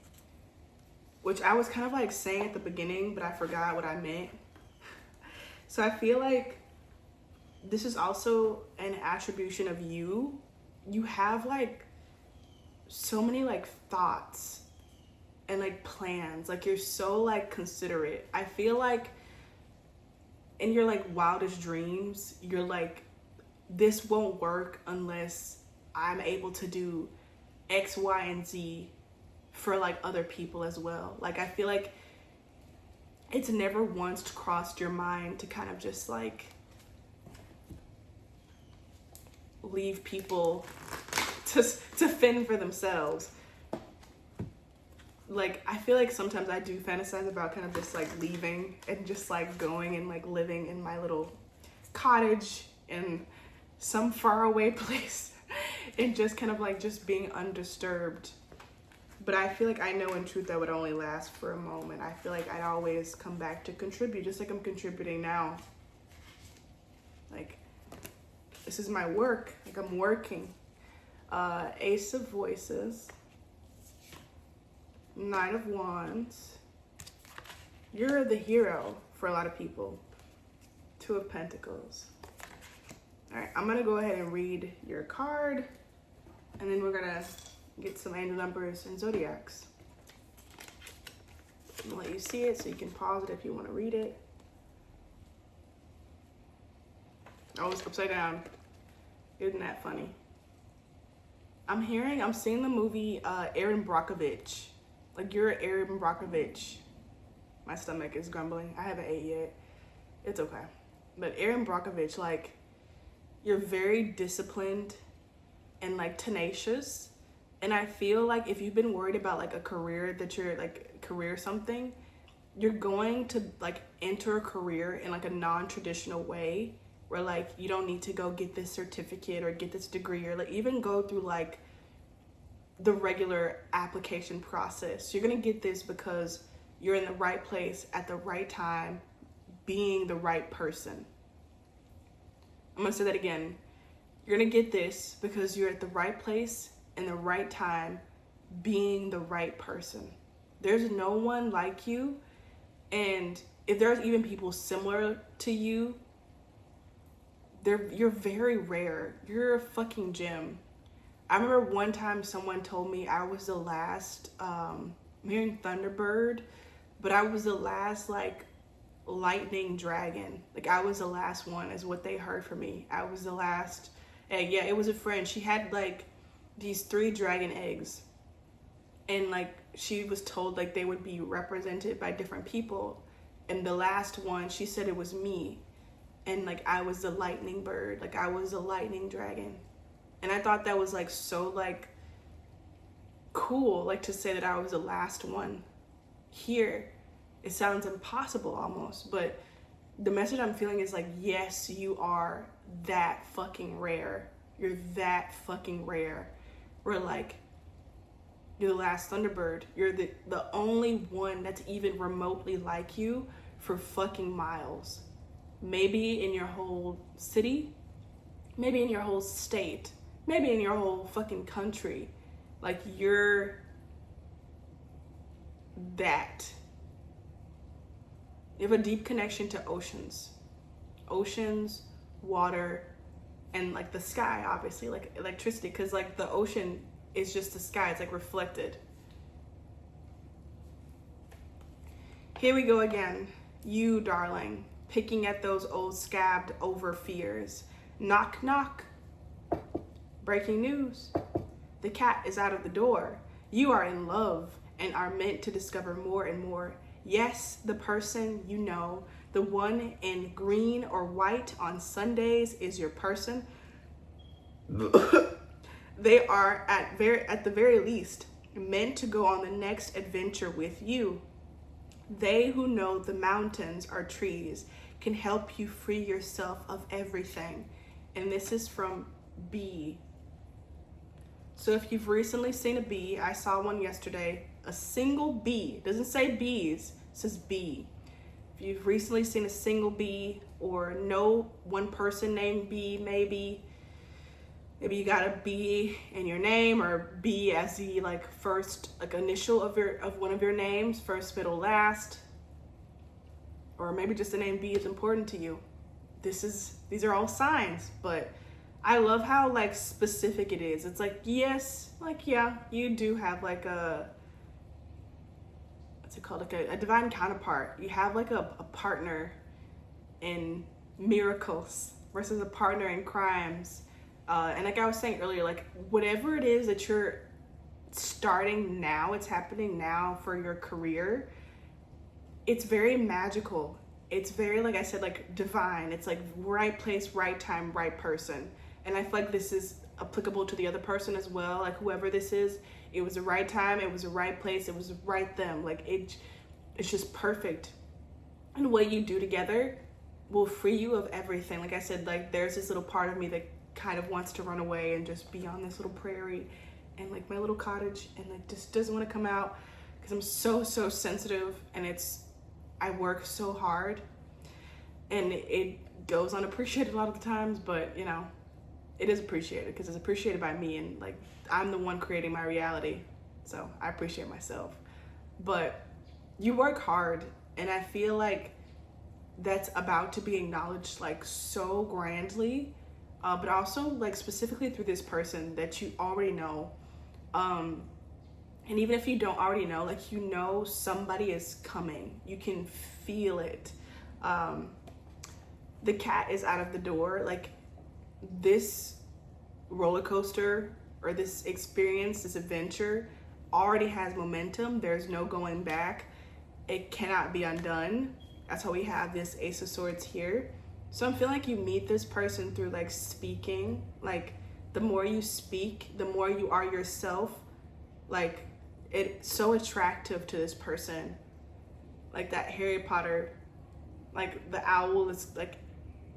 which I was kind of like saying at the beginning, but I forgot what I meant. So I feel like this is also an attribution of you. You have like so many like thoughts and like plans. Like you're so like considerate. I feel like in your like wildest dreams, you're like, this won't work unless I'm able to do X, Y, and Z for like other people as well. Like I feel like it's never once crossed your mind to kind of just like leave people to fend for themselves. Like I feel like sometimes I do fantasize about kind of just like leaving and just like going and like living in my little cottage in some faraway place and just kind of like just being undisturbed. But I feel like I know in truth that would only last for a moment. I feel like I'd always come back to contribute, just like I'm contributing now. Like this is my work, like I'm working. Ace of Voices, Knight of Wands. You're the hero for a lot of people. 2 of Pentacles. All right, I'm gonna go ahead and read your card, and then we're gonna get some angel numbers and zodiacs. I'm gonna let you see it so you can pause it if you want to read it. Oh, it's upside down. Isn't that funny? I'm seeing the movie Erin Brockovich. Like you're Erin Brockovich. My stomach is grumbling. I haven't ate yet. It's okay. But Erin Brockovich, like, you're very disciplined and like tenacious. And I feel like if you've been worried about like a career that you're like career something, you're going to like enter a career in like a non-traditional way where like you don't need to go get this certificate or get this degree or like even go through like the regular application process. You're gonna get this because you're in the right place at the right time, being the right person. I'm gonna say that again. You're gonna get this because you're at the right place in the right time, being the right person. There's no one like you, and if there's even people similar to you, you're very rare. You're a fucking gem. I remember one time someone told me I was the last, I'm hearing Thunderbird, but I was the last like lightning dragon. Like I was the last one is what they heard from me. I was the last egg. Yeah, it was a friend. She had like these 3 dragon eggs, and like she was told like they would be represented by different people, and the last one, she said it was me, and like I was the lightning bird, like I was the lightning dragon. And I thought that was like so like cool, like to say that I was the last one here. It sounds impossible almost, but the message I'm feeling is like, yes, you are that fucking rare. You're that fucking rare. We're like, you're the last Thunderbird. You're the only one that's even remotely like you for fucking miles. Maybe in your whole city, maybe in your whole state, maybe in your whole fucking country. Like you're that. You have a deep connection to oceans, water, and like the sky, obviously, like electricity, because like the ocean is just the sky, it's like reflected. Here we go again. You, darling, picking at those old scabbed over fears. Knock, knock. Breaking news. The cat is out of the door. You are in love and are meant to discover more and more. Yes, the person you know, the one in green or white on Sundays is your person. They are at the very least meant to go on the next adventure with you. They who know the mountains are trees can help you free yourself of everything. And this is from B. So if you've recently seen a bee, I saw one yesterday, a single bee, it doesn't say bees, it says bee. If you've recently seen a single bee or know one person named B, maybe you got a B in your name, or B as the like first like initial of one of your names, first, middle, last, or maybe just the name B is important to you. These are all signs, but I love how like specific it is. It's like, yes, like, yeah, you do have like what's it called? Like a divine counterpart. You have like a partner in miracles versus a partner in crimes. And like I was saying earlier, like whatever it is that you're starting now, it's happening now for your career, it's very magical. It's very, like I said, like divine. It's like right place, right time, right person. And I feel like this is applicable to the other person as well. Like whoever this is, it was the right time, it was the right place, it was the right them. Like it's just perfect. And what you do together will free you of everything. Like I said, like there's this little part of me that kind of wants to run away and just be on this little prairie and like my little cottage, and like just doesn't want to come out because I'm so sensitive, and I work so hard and it goes unappreciated a lot of the times, but you know, it is appreciated because it's appreciated by me, and like I'm the one creating my reality, so I appreciate myself. But you work hard, and I feel like that's about to be acknowledged like so grandly, but also like specifically through this person that you already know. And even if you don't already know, like, you know somebody is coming. You can feel it. The cat is out of the door. Like, this roller coaster or this experience, this adventure already has momentum. There's no going back. It cannot be undone. That's why we have this Ace of Swords here. So I'm feeling like you meet this person through like speaking. Like, the more you speak, the more you are yourself. Like, it's so attractive to this person. Like that Harry Potter, like the owl is like,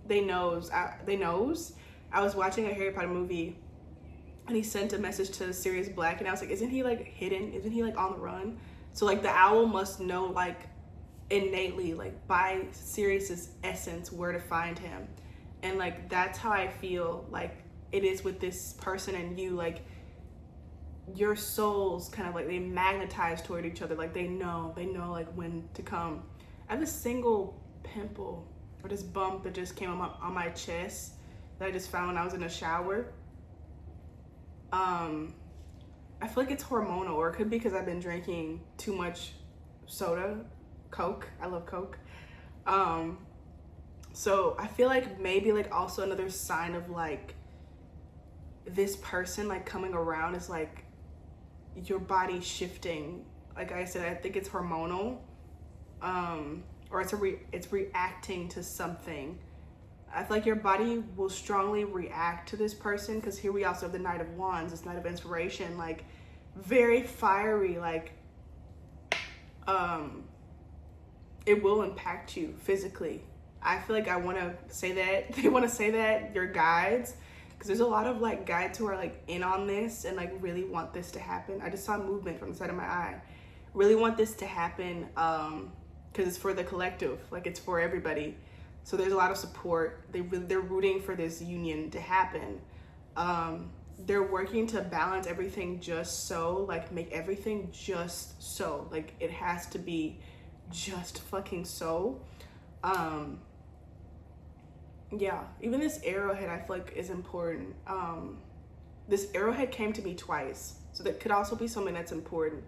they knows. I was watching a Harry Potter movie, and he sent a message to Sirius Black, and I was like, isn't he like hidden? Isn't he like on the run? So like the owl must know like innately, like by Sirius's essence, where to find him. And like that's how I feel like it is with this person and you. Like, your souls kind of like, they magnetize toward each other. Like they know like when to come. I have a single pimple or this bump that just came on my chest that I just found when I was in a shower. I feel like it's hormonal, or it could be because I've been drinking too much soda, Coke. I love Coke. So I feel like maybe like also another sign of like this person like coming around is like your body shifting. Like I said, I think it's hormonal, or it's reacting to something. I feel like your body will strongly react to this person, because here we also have the Knight of Wands, this Knight of Inspiration, like very fiery, like it will impact you physically. I feel like I want to say that, they want to say that, your guides, because there's a lot of like guides who are like in on this and like really want this to happen. I just saw movement from the side of my eye. Really want this to happen, because it's for the collective, like it's for everybody. So there's a lot of support. They're rooting for this union to happen. They're working to balance everything just so, like make everything just so. Like it has to be just fucking so. Yeah, even this arrowhead I feel like is important. This arrowhead came to me twice, so that could also be something that's important.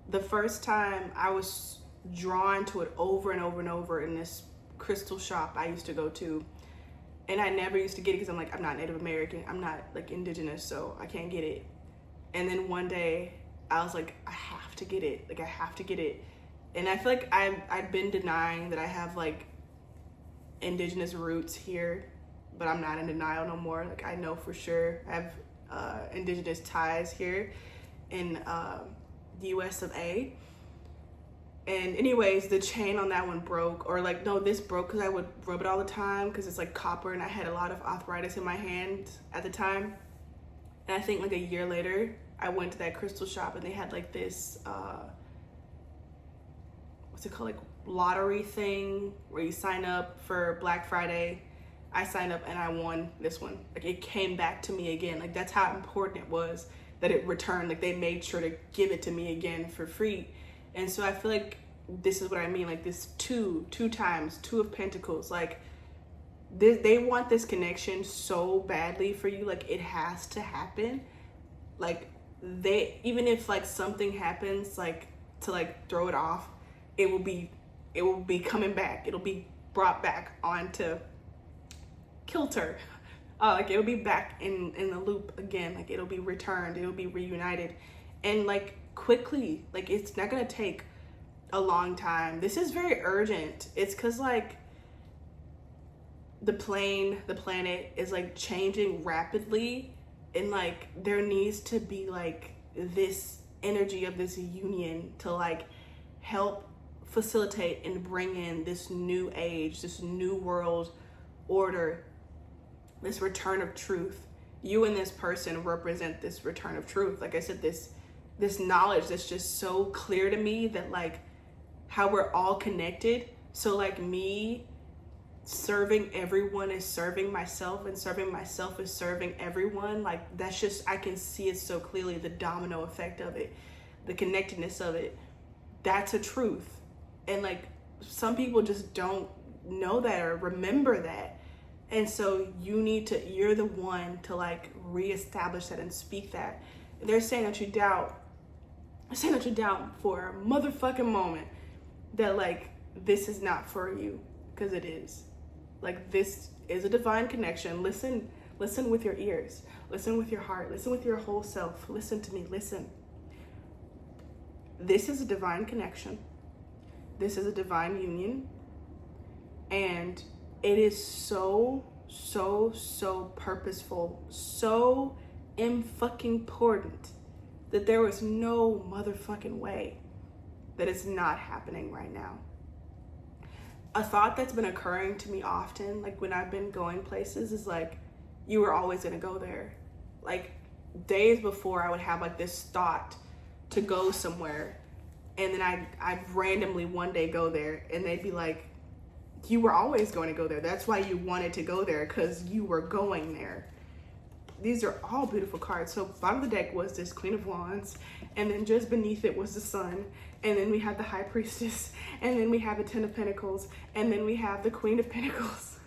The first time I was drawn to it over and over and over in this crystal shop I used to go to, and I never used to get it because I'm like, I'm not Native American, I'm not like indigenous, so I can't get it. And then one day I was like, I have to get it, like I have to get it. And I feel like I've been denying that I have like indigenous roots here but I'm not in denial no more. Like, I know for sure I have indigenous ties here in the US of A. And anyways, the chain on that one broke, or like, no, this broke because I would rub it all the time because it's like copper and I had a lot of arthritis in my hand at the time. And I think like a year later, I went to that crystal shop and they had like this, what's it called? Like lottery thing where you sign up for Black Friday. I signed up and I won this one. Like, it came back to me again. Like, that's how important it was that it returned. Like, they made sure to give it to me again for free. And so I feel like this is what I mean, like this two times, Two of Pentacles, like they want this connection so badly for you, like it has to happen. Like, they, even if like something happens, like to like throw it off, it will be coming back. It'll be brought back onto kilter. Like, it'll be back in the loop again. Like, it'll be returned, it'll be reunited, and like quickly. Like, it's not gonna take a long time. This is very urgent. It's because like the planet is like changing rapidly, and like there needs to be like this energy of this union to like help facilitate and bring in this new age, this new world order, this return of truth. You and this person represent this return of truth. Like I said, this knowledge that's just so clear to me, that like how we're all connected. So like me serving everyone is serving myself, and serving myself is serving everyone. Like, that's just, I can see it so clearly, the domino effect of it, the connectedness of it. That's a truth. And like, some people just don't know that or remember that. And so you're the one to like reestablish that and speak that. They're saying that you doubt. They're saying that you doubt for a motherfucking moment that like this is not for you, because it is. Like, this is a divine connection. Listen with your ears. Listen with your heart. Listen with your whole self. Listen to me. Listen. This is a divine connection. This is a divine union. And it is so purposeful, so fucking important, that there was no motherfucking way that it's not happening right now. A thought that's been occurring to me often, like when I've been going places, is like, you were always gonna go there. Like, days before, I would have like this thought to go somewhere, and then I'd randomly one day go there, and they'd be like, you were always going to go there. That's why you wanted to go there, because you were going there. These are all beautiful cards. So bottom of the deck was this Queen of Wands, and then just beneath it was the Sun, and then we have the High Priestess, and then we have the Ten of Pentacles, and then we have the Queen of Pentacles,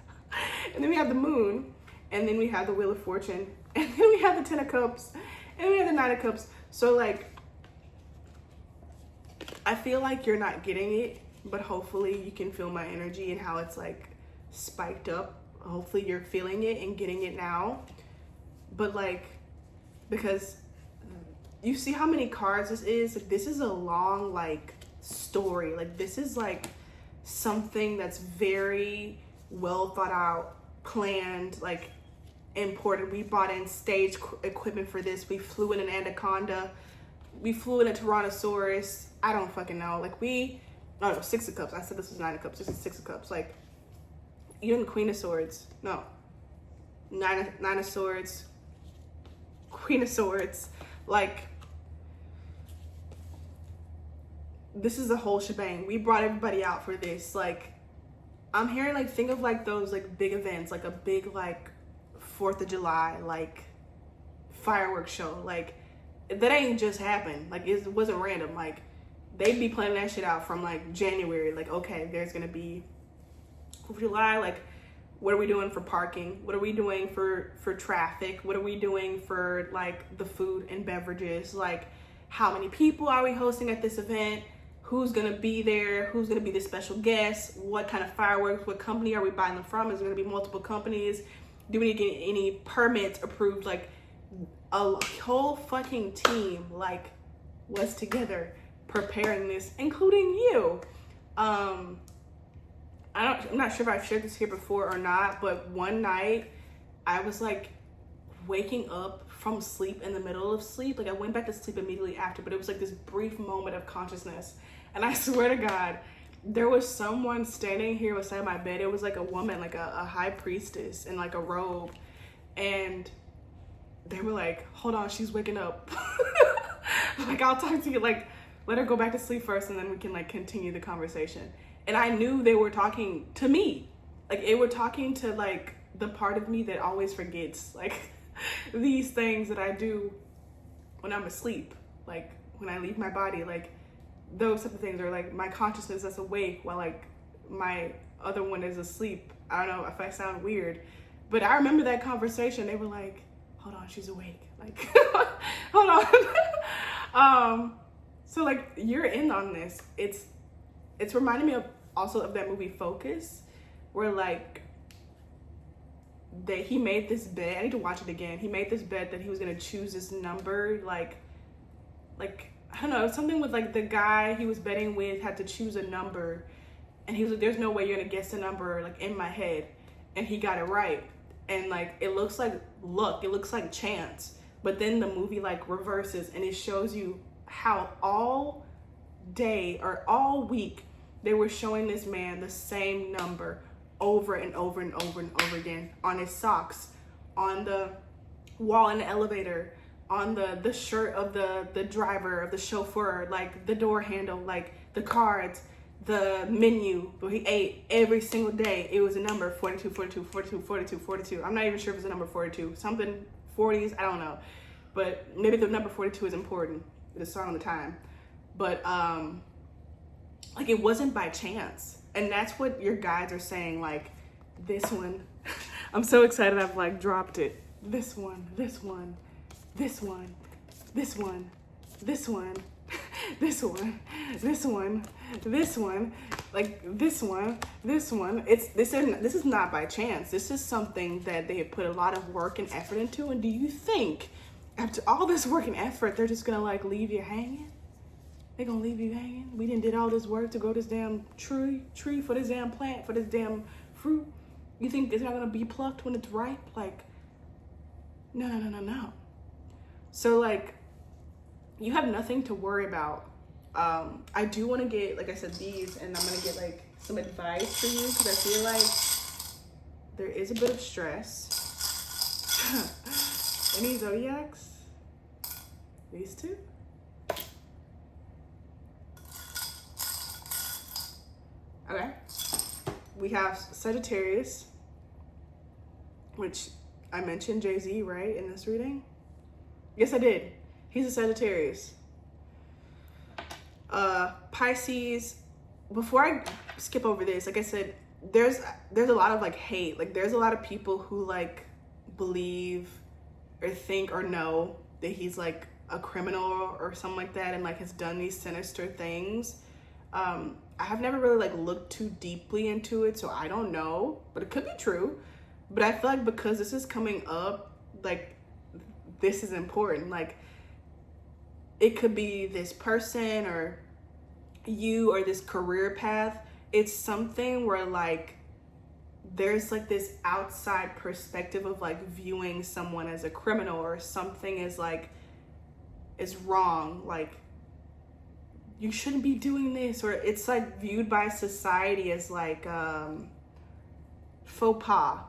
and then we have the Moon, and then we have the Wheel of Fortune, and then we have the Ten of Cups, and then we have the Nine of Cups. So like, I feel like you're not getting it, but hopefully you can feel my energy and how it's like spiked up. Hopefully you're feeling it and getting it now. But like, because you see how many cards this is? Like, this is a long like story. Like, this is like something that's very well thought out, planned, like important. We bought in stage equipment for this. We flew in an anaconda. We flew in a Tyrannosaurus. I don't fucking know. Like, oh no, Six of Cups. I said this was Nine of Cups. This is Six of Cups. Like, even Queen of Swords. No. Nine of Swords. Queen of Swords. Like, this is the whole shebang. We brought everybody out for this. Like, I'm hearing, like, think of like those like big events, like a big like 4th of July, like fireworks show. Like, that ain't just happened. Like, it wasn't random. Like, they'd be planning that shit out from like January. Like, okay, there's gonna be 4th of July. Like, what are we doing for parking? What are we doing for traffic? What are we doing for like the food and beverages? Like, how many people are we hosting at this event? Who's gonna be there? Who's gonna be the special guests? What kind of fireworks? What company are we buying them from? Is there gonna be multiple companies? Do we need to get any permits approved? Like, a whole fucking team like was together preparing this, including you. I'm not sure if I've shared this here before or not, but one night I was like waking up from sleep in the middle of sleep. Like I went back to sleep immediately after, but it was like this brief moment of consciousness. And I swear to God, there was someone standing here beside my bed. It was like a woman, like a high priestess in like a robe. And they were like, hold on, she's waking up. Like, I'll talk to you, like, let her go back to sleep first and then we can like continue the conversation. And I knew they were talking to me. Like, they were talking to like the part of me that always forgets like these things that I do when I'm asleep. Like when I leave my body, like those type of things, are like my consciousness that's awake while like my other one is asleep. I don't know if I sound weird, but I remember that conversation. They were like, hold on, she's awake. Like, hold on. So like you're in on this. It's reminding me of also of that movie Focus, where like he made this bet. I need to watch it again. He made this bet that he was gonna choose this number, like I don't know, something with like the guy he was betting with had to choose a number, and he was like, there's no way you're gonna guess the number like in my head, and he got it right. And like it looks like luck, it looks like chance, but then the movie like reverses and it shows you how all day or all week they were showing this man the same number over and over and over and over again on his socks, on the wall in the elevator, on the shirt of the driver, of the chauffeur, like the door handle, like the cards, the menu. But he ate every single day. It was a number 42, 42, 42, 42, 42. I'm not even sure if it's a number 42. Something 40s, I don't know. But maybe the number 42 is important. It's a song on the time. But like it wasn't by chance. And that's what your guides are saying, like this one. I'm so excited I've like dropped it. This one, this one, this one, this one, this one, this one, this one, this one, like this one, this one. This is not by chance. This is something that they have put a lot of work and effort into. And do you think after all this work and effort, they're just gonna like leave you hanging? They're gonna leave you hanging? We didn't did all this work to grow this damn tree for this damn plant, for this damn fruit. You think it's not gonna be plucked when it's ripe? Like, no. So like, you have nothing to worry about. I do want to get, like I said, these, and I'm gonna get like some advice for you, because I feel like there is a bit of stress. Any zodiacs? These two? Okay. We have Sagittarius, which I mentioned Jay-Z, right, in this reading? Yes, I did. He's a Sagittarius. Pisces. Before I skip over this, like I said, there's a lot of like hate. Like there's a lot of people who like believe or think or know that he's like a criminal or something like that, and like has done these sinister things. I have never really like looked too deeply into it, so I don't know, but it could be true. But I feel like because this is coming up, like this is important. Like it could be this person or you or this career path. It's something where like there's like this outside perspective of like viewing someone as a criminal, or something is like is wrong, like you shouldn't be doing this, or it's like viewed by society as like faux pas.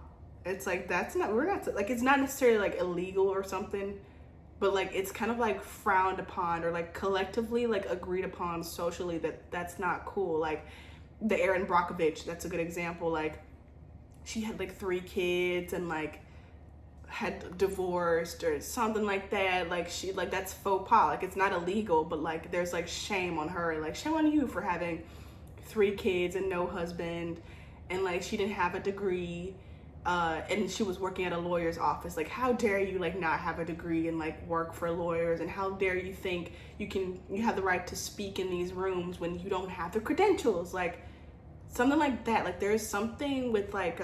It's like we're not like, it's not necessarily like illegal or something, but like it's kind of like frowned upon, or like collectively like agreed upon socially that that's not cool. Like the Erin Brockovich, that's a good example. Like she had like 3 kids and like had divorced or something like that. Like she, like that's faux pas. Like it's not illegal, but like there's like shame on her, like shame on you for having 3 kids and no husband, and like she didn't have a degree, and she was working at a lawyer's office. Like how dare you like not have a degree and like work for lawyers, and how dare you think you have the right to speak in these rooms when you don't have the credentials, like something like that. Like there's something with like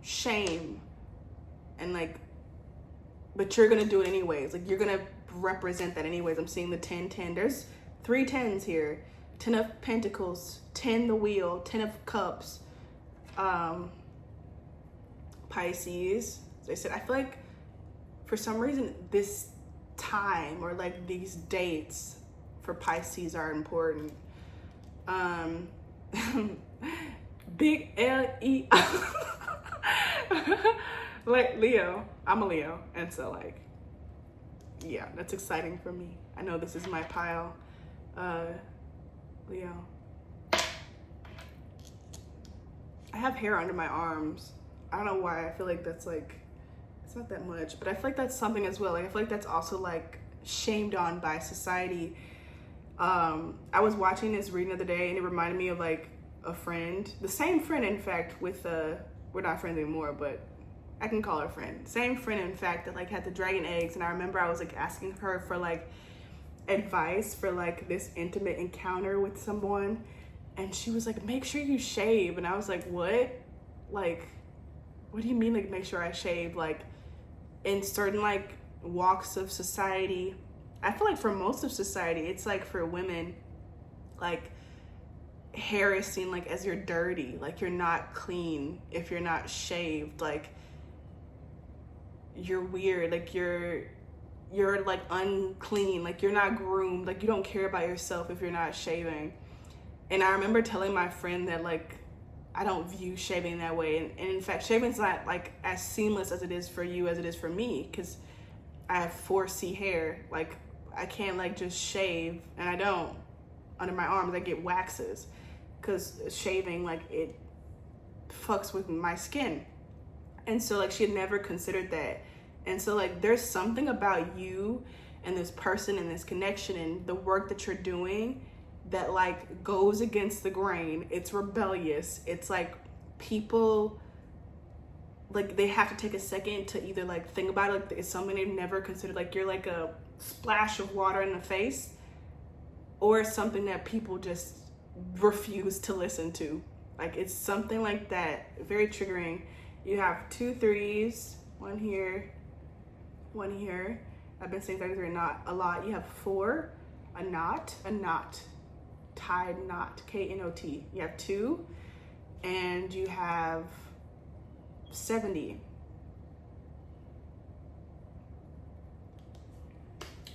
shame, and like, but you're gonna do it anyways. Like you're gonna represent that anyways. I'm seeing the 10-10. There's 3 10s here. 10 of Pentacles, 10 the wheel, 10 of Cups. Pisces. They said, I feel like for some reason this time or like these dates for Pisces are important. Big L-E. Like Leo. I'm a Leo. And so like, yeah, that's exciting for me. I know this is my pile. Leo. I have hair under my arms. I don't know why. I feel like that's like, it's not that much, but I feel like that's something as well. Like I feel like that's also like shamed on by society. I was watching this reading the other day and it reminded me of like a friend, the same friend in fact with we're not friends anymore, but I can call her friend. Same friend in fact that like had the dragon eggs, and I remember I was like asking her for like advice for like this intimate encounter with someone, and she was like, make sure you shave. And I was like, what? Like, what do you mean like make sure I shave? Like in certain like walks of society, I feel like for most of society, it's like for women, like hair is seen like as you're dirty, like you're not clean if you're not shaved, like you're weird, like you're like unclean, like you're not groomed, like you don't care about yourself if you're not shaving. And I remember telling my friend that like I don't view shaving that way, and in fact shaving's not like as seamless as it is for you as it is for me, because I have 4C hair. Like I can't like just shave, and I don't under my arms. I get waxes because shaving like it fucks with my skin. And so like she had never considered that. And so like there's something about you and this person and this connection and the work that you're doing that like goes against the grain. It's rebellious. It's like people like they have to take a second to either like think about it, like it's something they've never considered, like you're like a splash of water in the face, or something that people just refuse to listen to. Like it's something like that, very triggering. You have 2 3s, one here, one here. I've been saying 33 knot a lot. You have 4, a knot, tied knot, K-N-O-T. You have 2, and you have 70.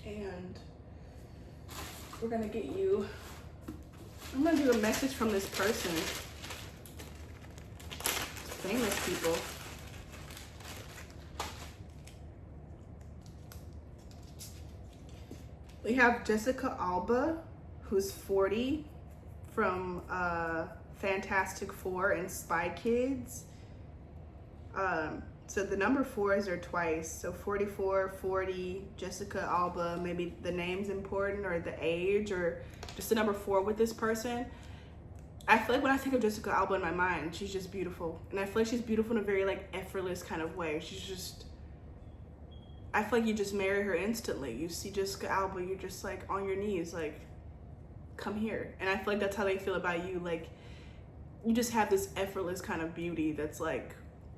And we're gonna get you, I'm gonna do a message from this person. Famous people. We have Jessica Alba, who's 40, from Fantastic Four and Spy Kids. So the number 4 is there twice. So 44, 40, Jessica Alba, maybe the name's important or the age or just the number 4 with this person. I feel like when I think of Jessica Alba in my mind, she's just beautiful. And I feel like she's beautiful in a very like effortless kind of way. She's just, I feel like you just marry her instantly. You see Jessica Alba, you're just like on your knees, like, come here. And I feel like that's how they feel about you. Like, you just have this effortless kind of beauty that's like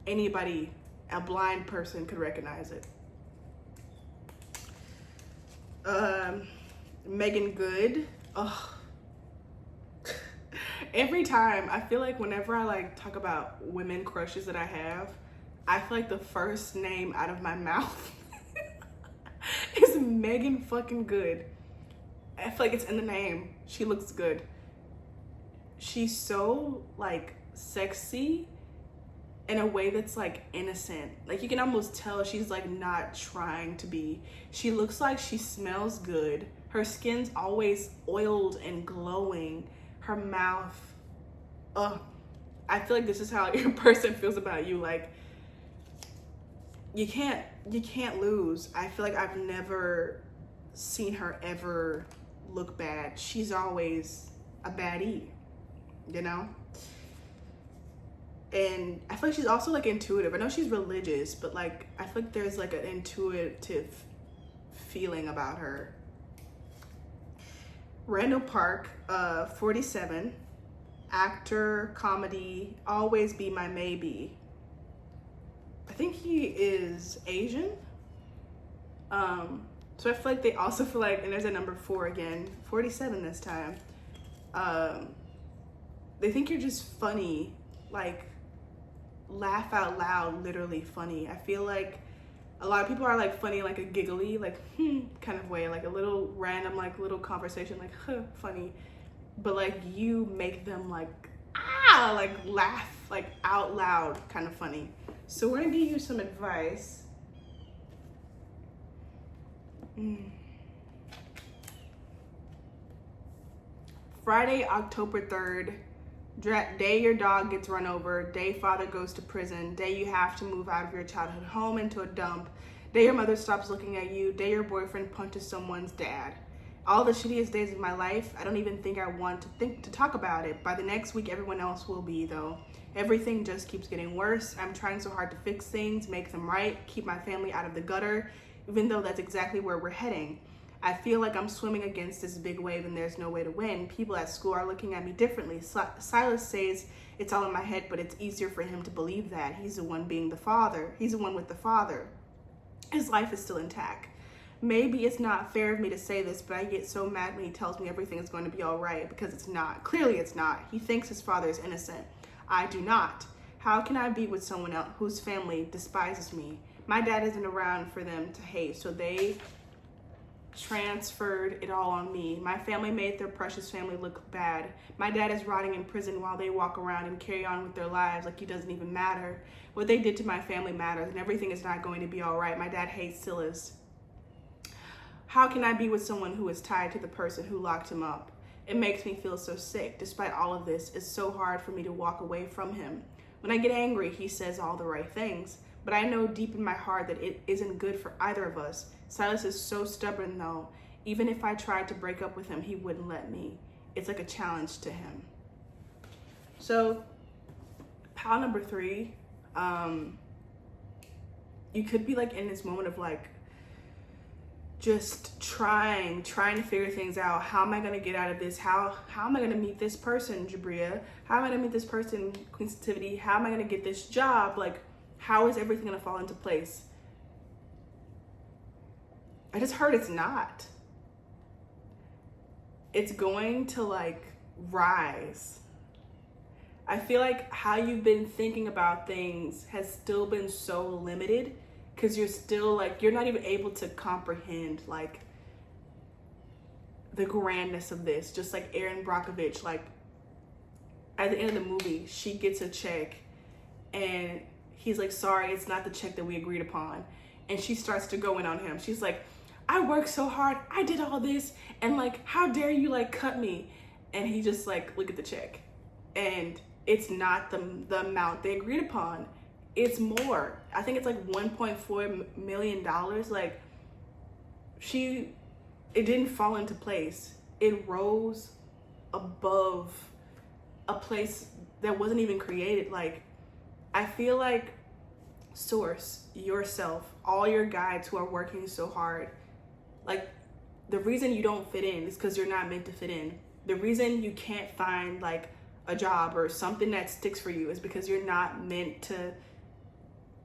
anybody, a blind person could recognize it. Megan Good. Oh. Every time, I feel like whenever I like talk about women crushes that I have, I feel like the first name out of my mouth is Megan fucking Good. I feel like it's in the name. She looks good. She's so like sexy in a way that's like innocent. Like you can almost tell she's like not trying to be. She looks like she smells good. Her skin's always oiled and glowing. Her mouth, I feel like this is how your person feels about you. Like you can't lose. I feel like I've never seen her ever look bad. She's always a baddie, you know? And I feel like she's also like intuitive. I know she's religious, but like I feel like there's like an intuitive feeling about her. Randall Park, 47, actor, comedy, always be my maybe. I think he is Asian. So I feel like they also feel like, and there's a number 4 again, 47 this time. They think you're just funny, like laugh out loud, literally funny. I feel like a lot of people are like funny, like a giggly, like kind of way, like a little random, like little conversation, like funny. But like you make them like like laugh like out loud, kind of funny. So we're gonna give you some advice. Friday, October 3rd, day your dog gets run over, day father goes to prison, day you have to move out of your childhood home into a dump, day your mother stops looking at you, day your boyfriend punches someone's dad. All the shittiest days of my life. I don't even think I want to talk about it. By the next week, everyone else will be, though. Everything just keeps getting worse. I'm trying so hard to fix things, make them right, keep my family out of the gutter, even though that's exactly where we're heading. I feel like I'm swimming against this big wave and there's no way to win. People at school are looking at me differently. Silas says it's all in my head, but it's easier for him to believe that. He's the one being the father. He's the one with the father. His life is still intact. Maybe it's not fair of me to say this, but I get so mad when he tells me everything is going to be all right, because it's not. Clearly it's not. He thinks his father is innocent. I do not. How can I be with someone else whose family despises me? My dad isn't around for them to hate, so they transferred it all on me. My family made their precious family look bad. My dad is rotting in prison while they walk around and carry on with their lives like he doesn't even matter. What they did to my family matters, and everything is not going to be all right. My dad hates Silas. How can I be with someone who is tied to the person who locked him up? It makes me feel so sick. Despite all of this, it's so hard for me to walk away from him. When I get angry, he says all the right things, but I know deep in my heart that it isn't good for either of us. Silas is so stubborn though. Even if I tried to break up with him, he wouldn't let me. It's like a challenge to him. So, pile number 3, you could be like in this moment of like, just trying to figure things out. How am I gonna get out of this? How am I gonna meet this person, Jabria? How am I gonna meet this person, Queen Sensitivity? How am I gonna get this job? Like, how is everything gonna fall into place? I just heard it's not. It's going to like rise. I feel like how you've been thinking about things has still been so limited, because you're still like, you're not even able to comprehend like the grandness of this. Just like Erin Brockovich, like at the end of the movie, she gets a check and he's like, sorry, it's not the check that we agreed upon. And she starts to go in on him. She's like, I worked so hard, I did all this, and like, how dare you like cut me? And he just like, look at the check. And it's not the amount they agreed upon. It's more. I think it's like $1.4 million. Like, it didn't fall into place. It rose above a place that wasn't even created. Like, I feel like Source, yourself, all your guides who are working so hard, like, the reason you don't fit in is because you're not meant to fit in. The reason you can't find like a job or something that sticks for you is because you're not meant to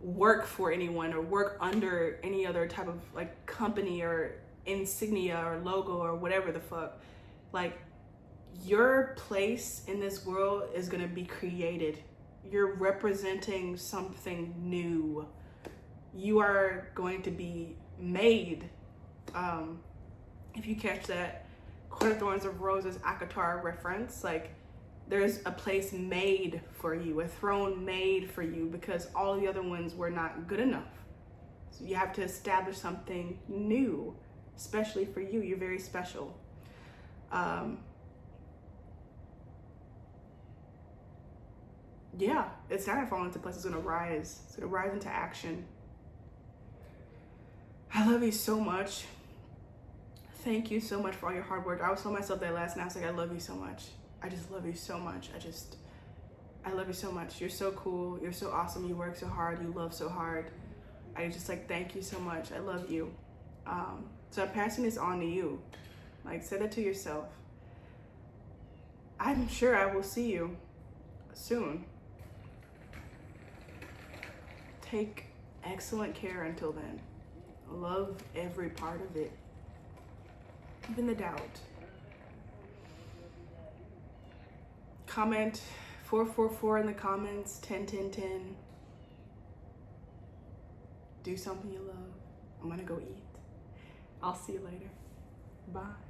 work for anyone or work under any other type of like company or insignia or logo or whatever the fuck. Like, your place in this world is gonna be created. You're representing something new. You are going to be made. If you catch that Court of Thorns of Roses Akatar reference, like, there's a place made for you, a throne made for you, because all the other ones were not good enough. So you have to establish something new, especially for you. You're very special. Yeah, it's not gonna fall into place. It's gonna rise. It's gonna rise into action. I love you so much. Thank you so much for all your hard work. I was telling myself that last night. I was like, I love you so much. I just love you so much. I love you so much. You're so cool. You're so awesome. You work so hard. You love so hard. I just like, thank you so much. I love you. So I'm passing this on to you. Like, say that to yourself. I'm sure I will see you soon. Take excellent care until then. Love every part of it. Even the doubt. Comment 444 in the comments, 10 10 10. do something you love. I'm gonna go eat. I'll see you later. Bye.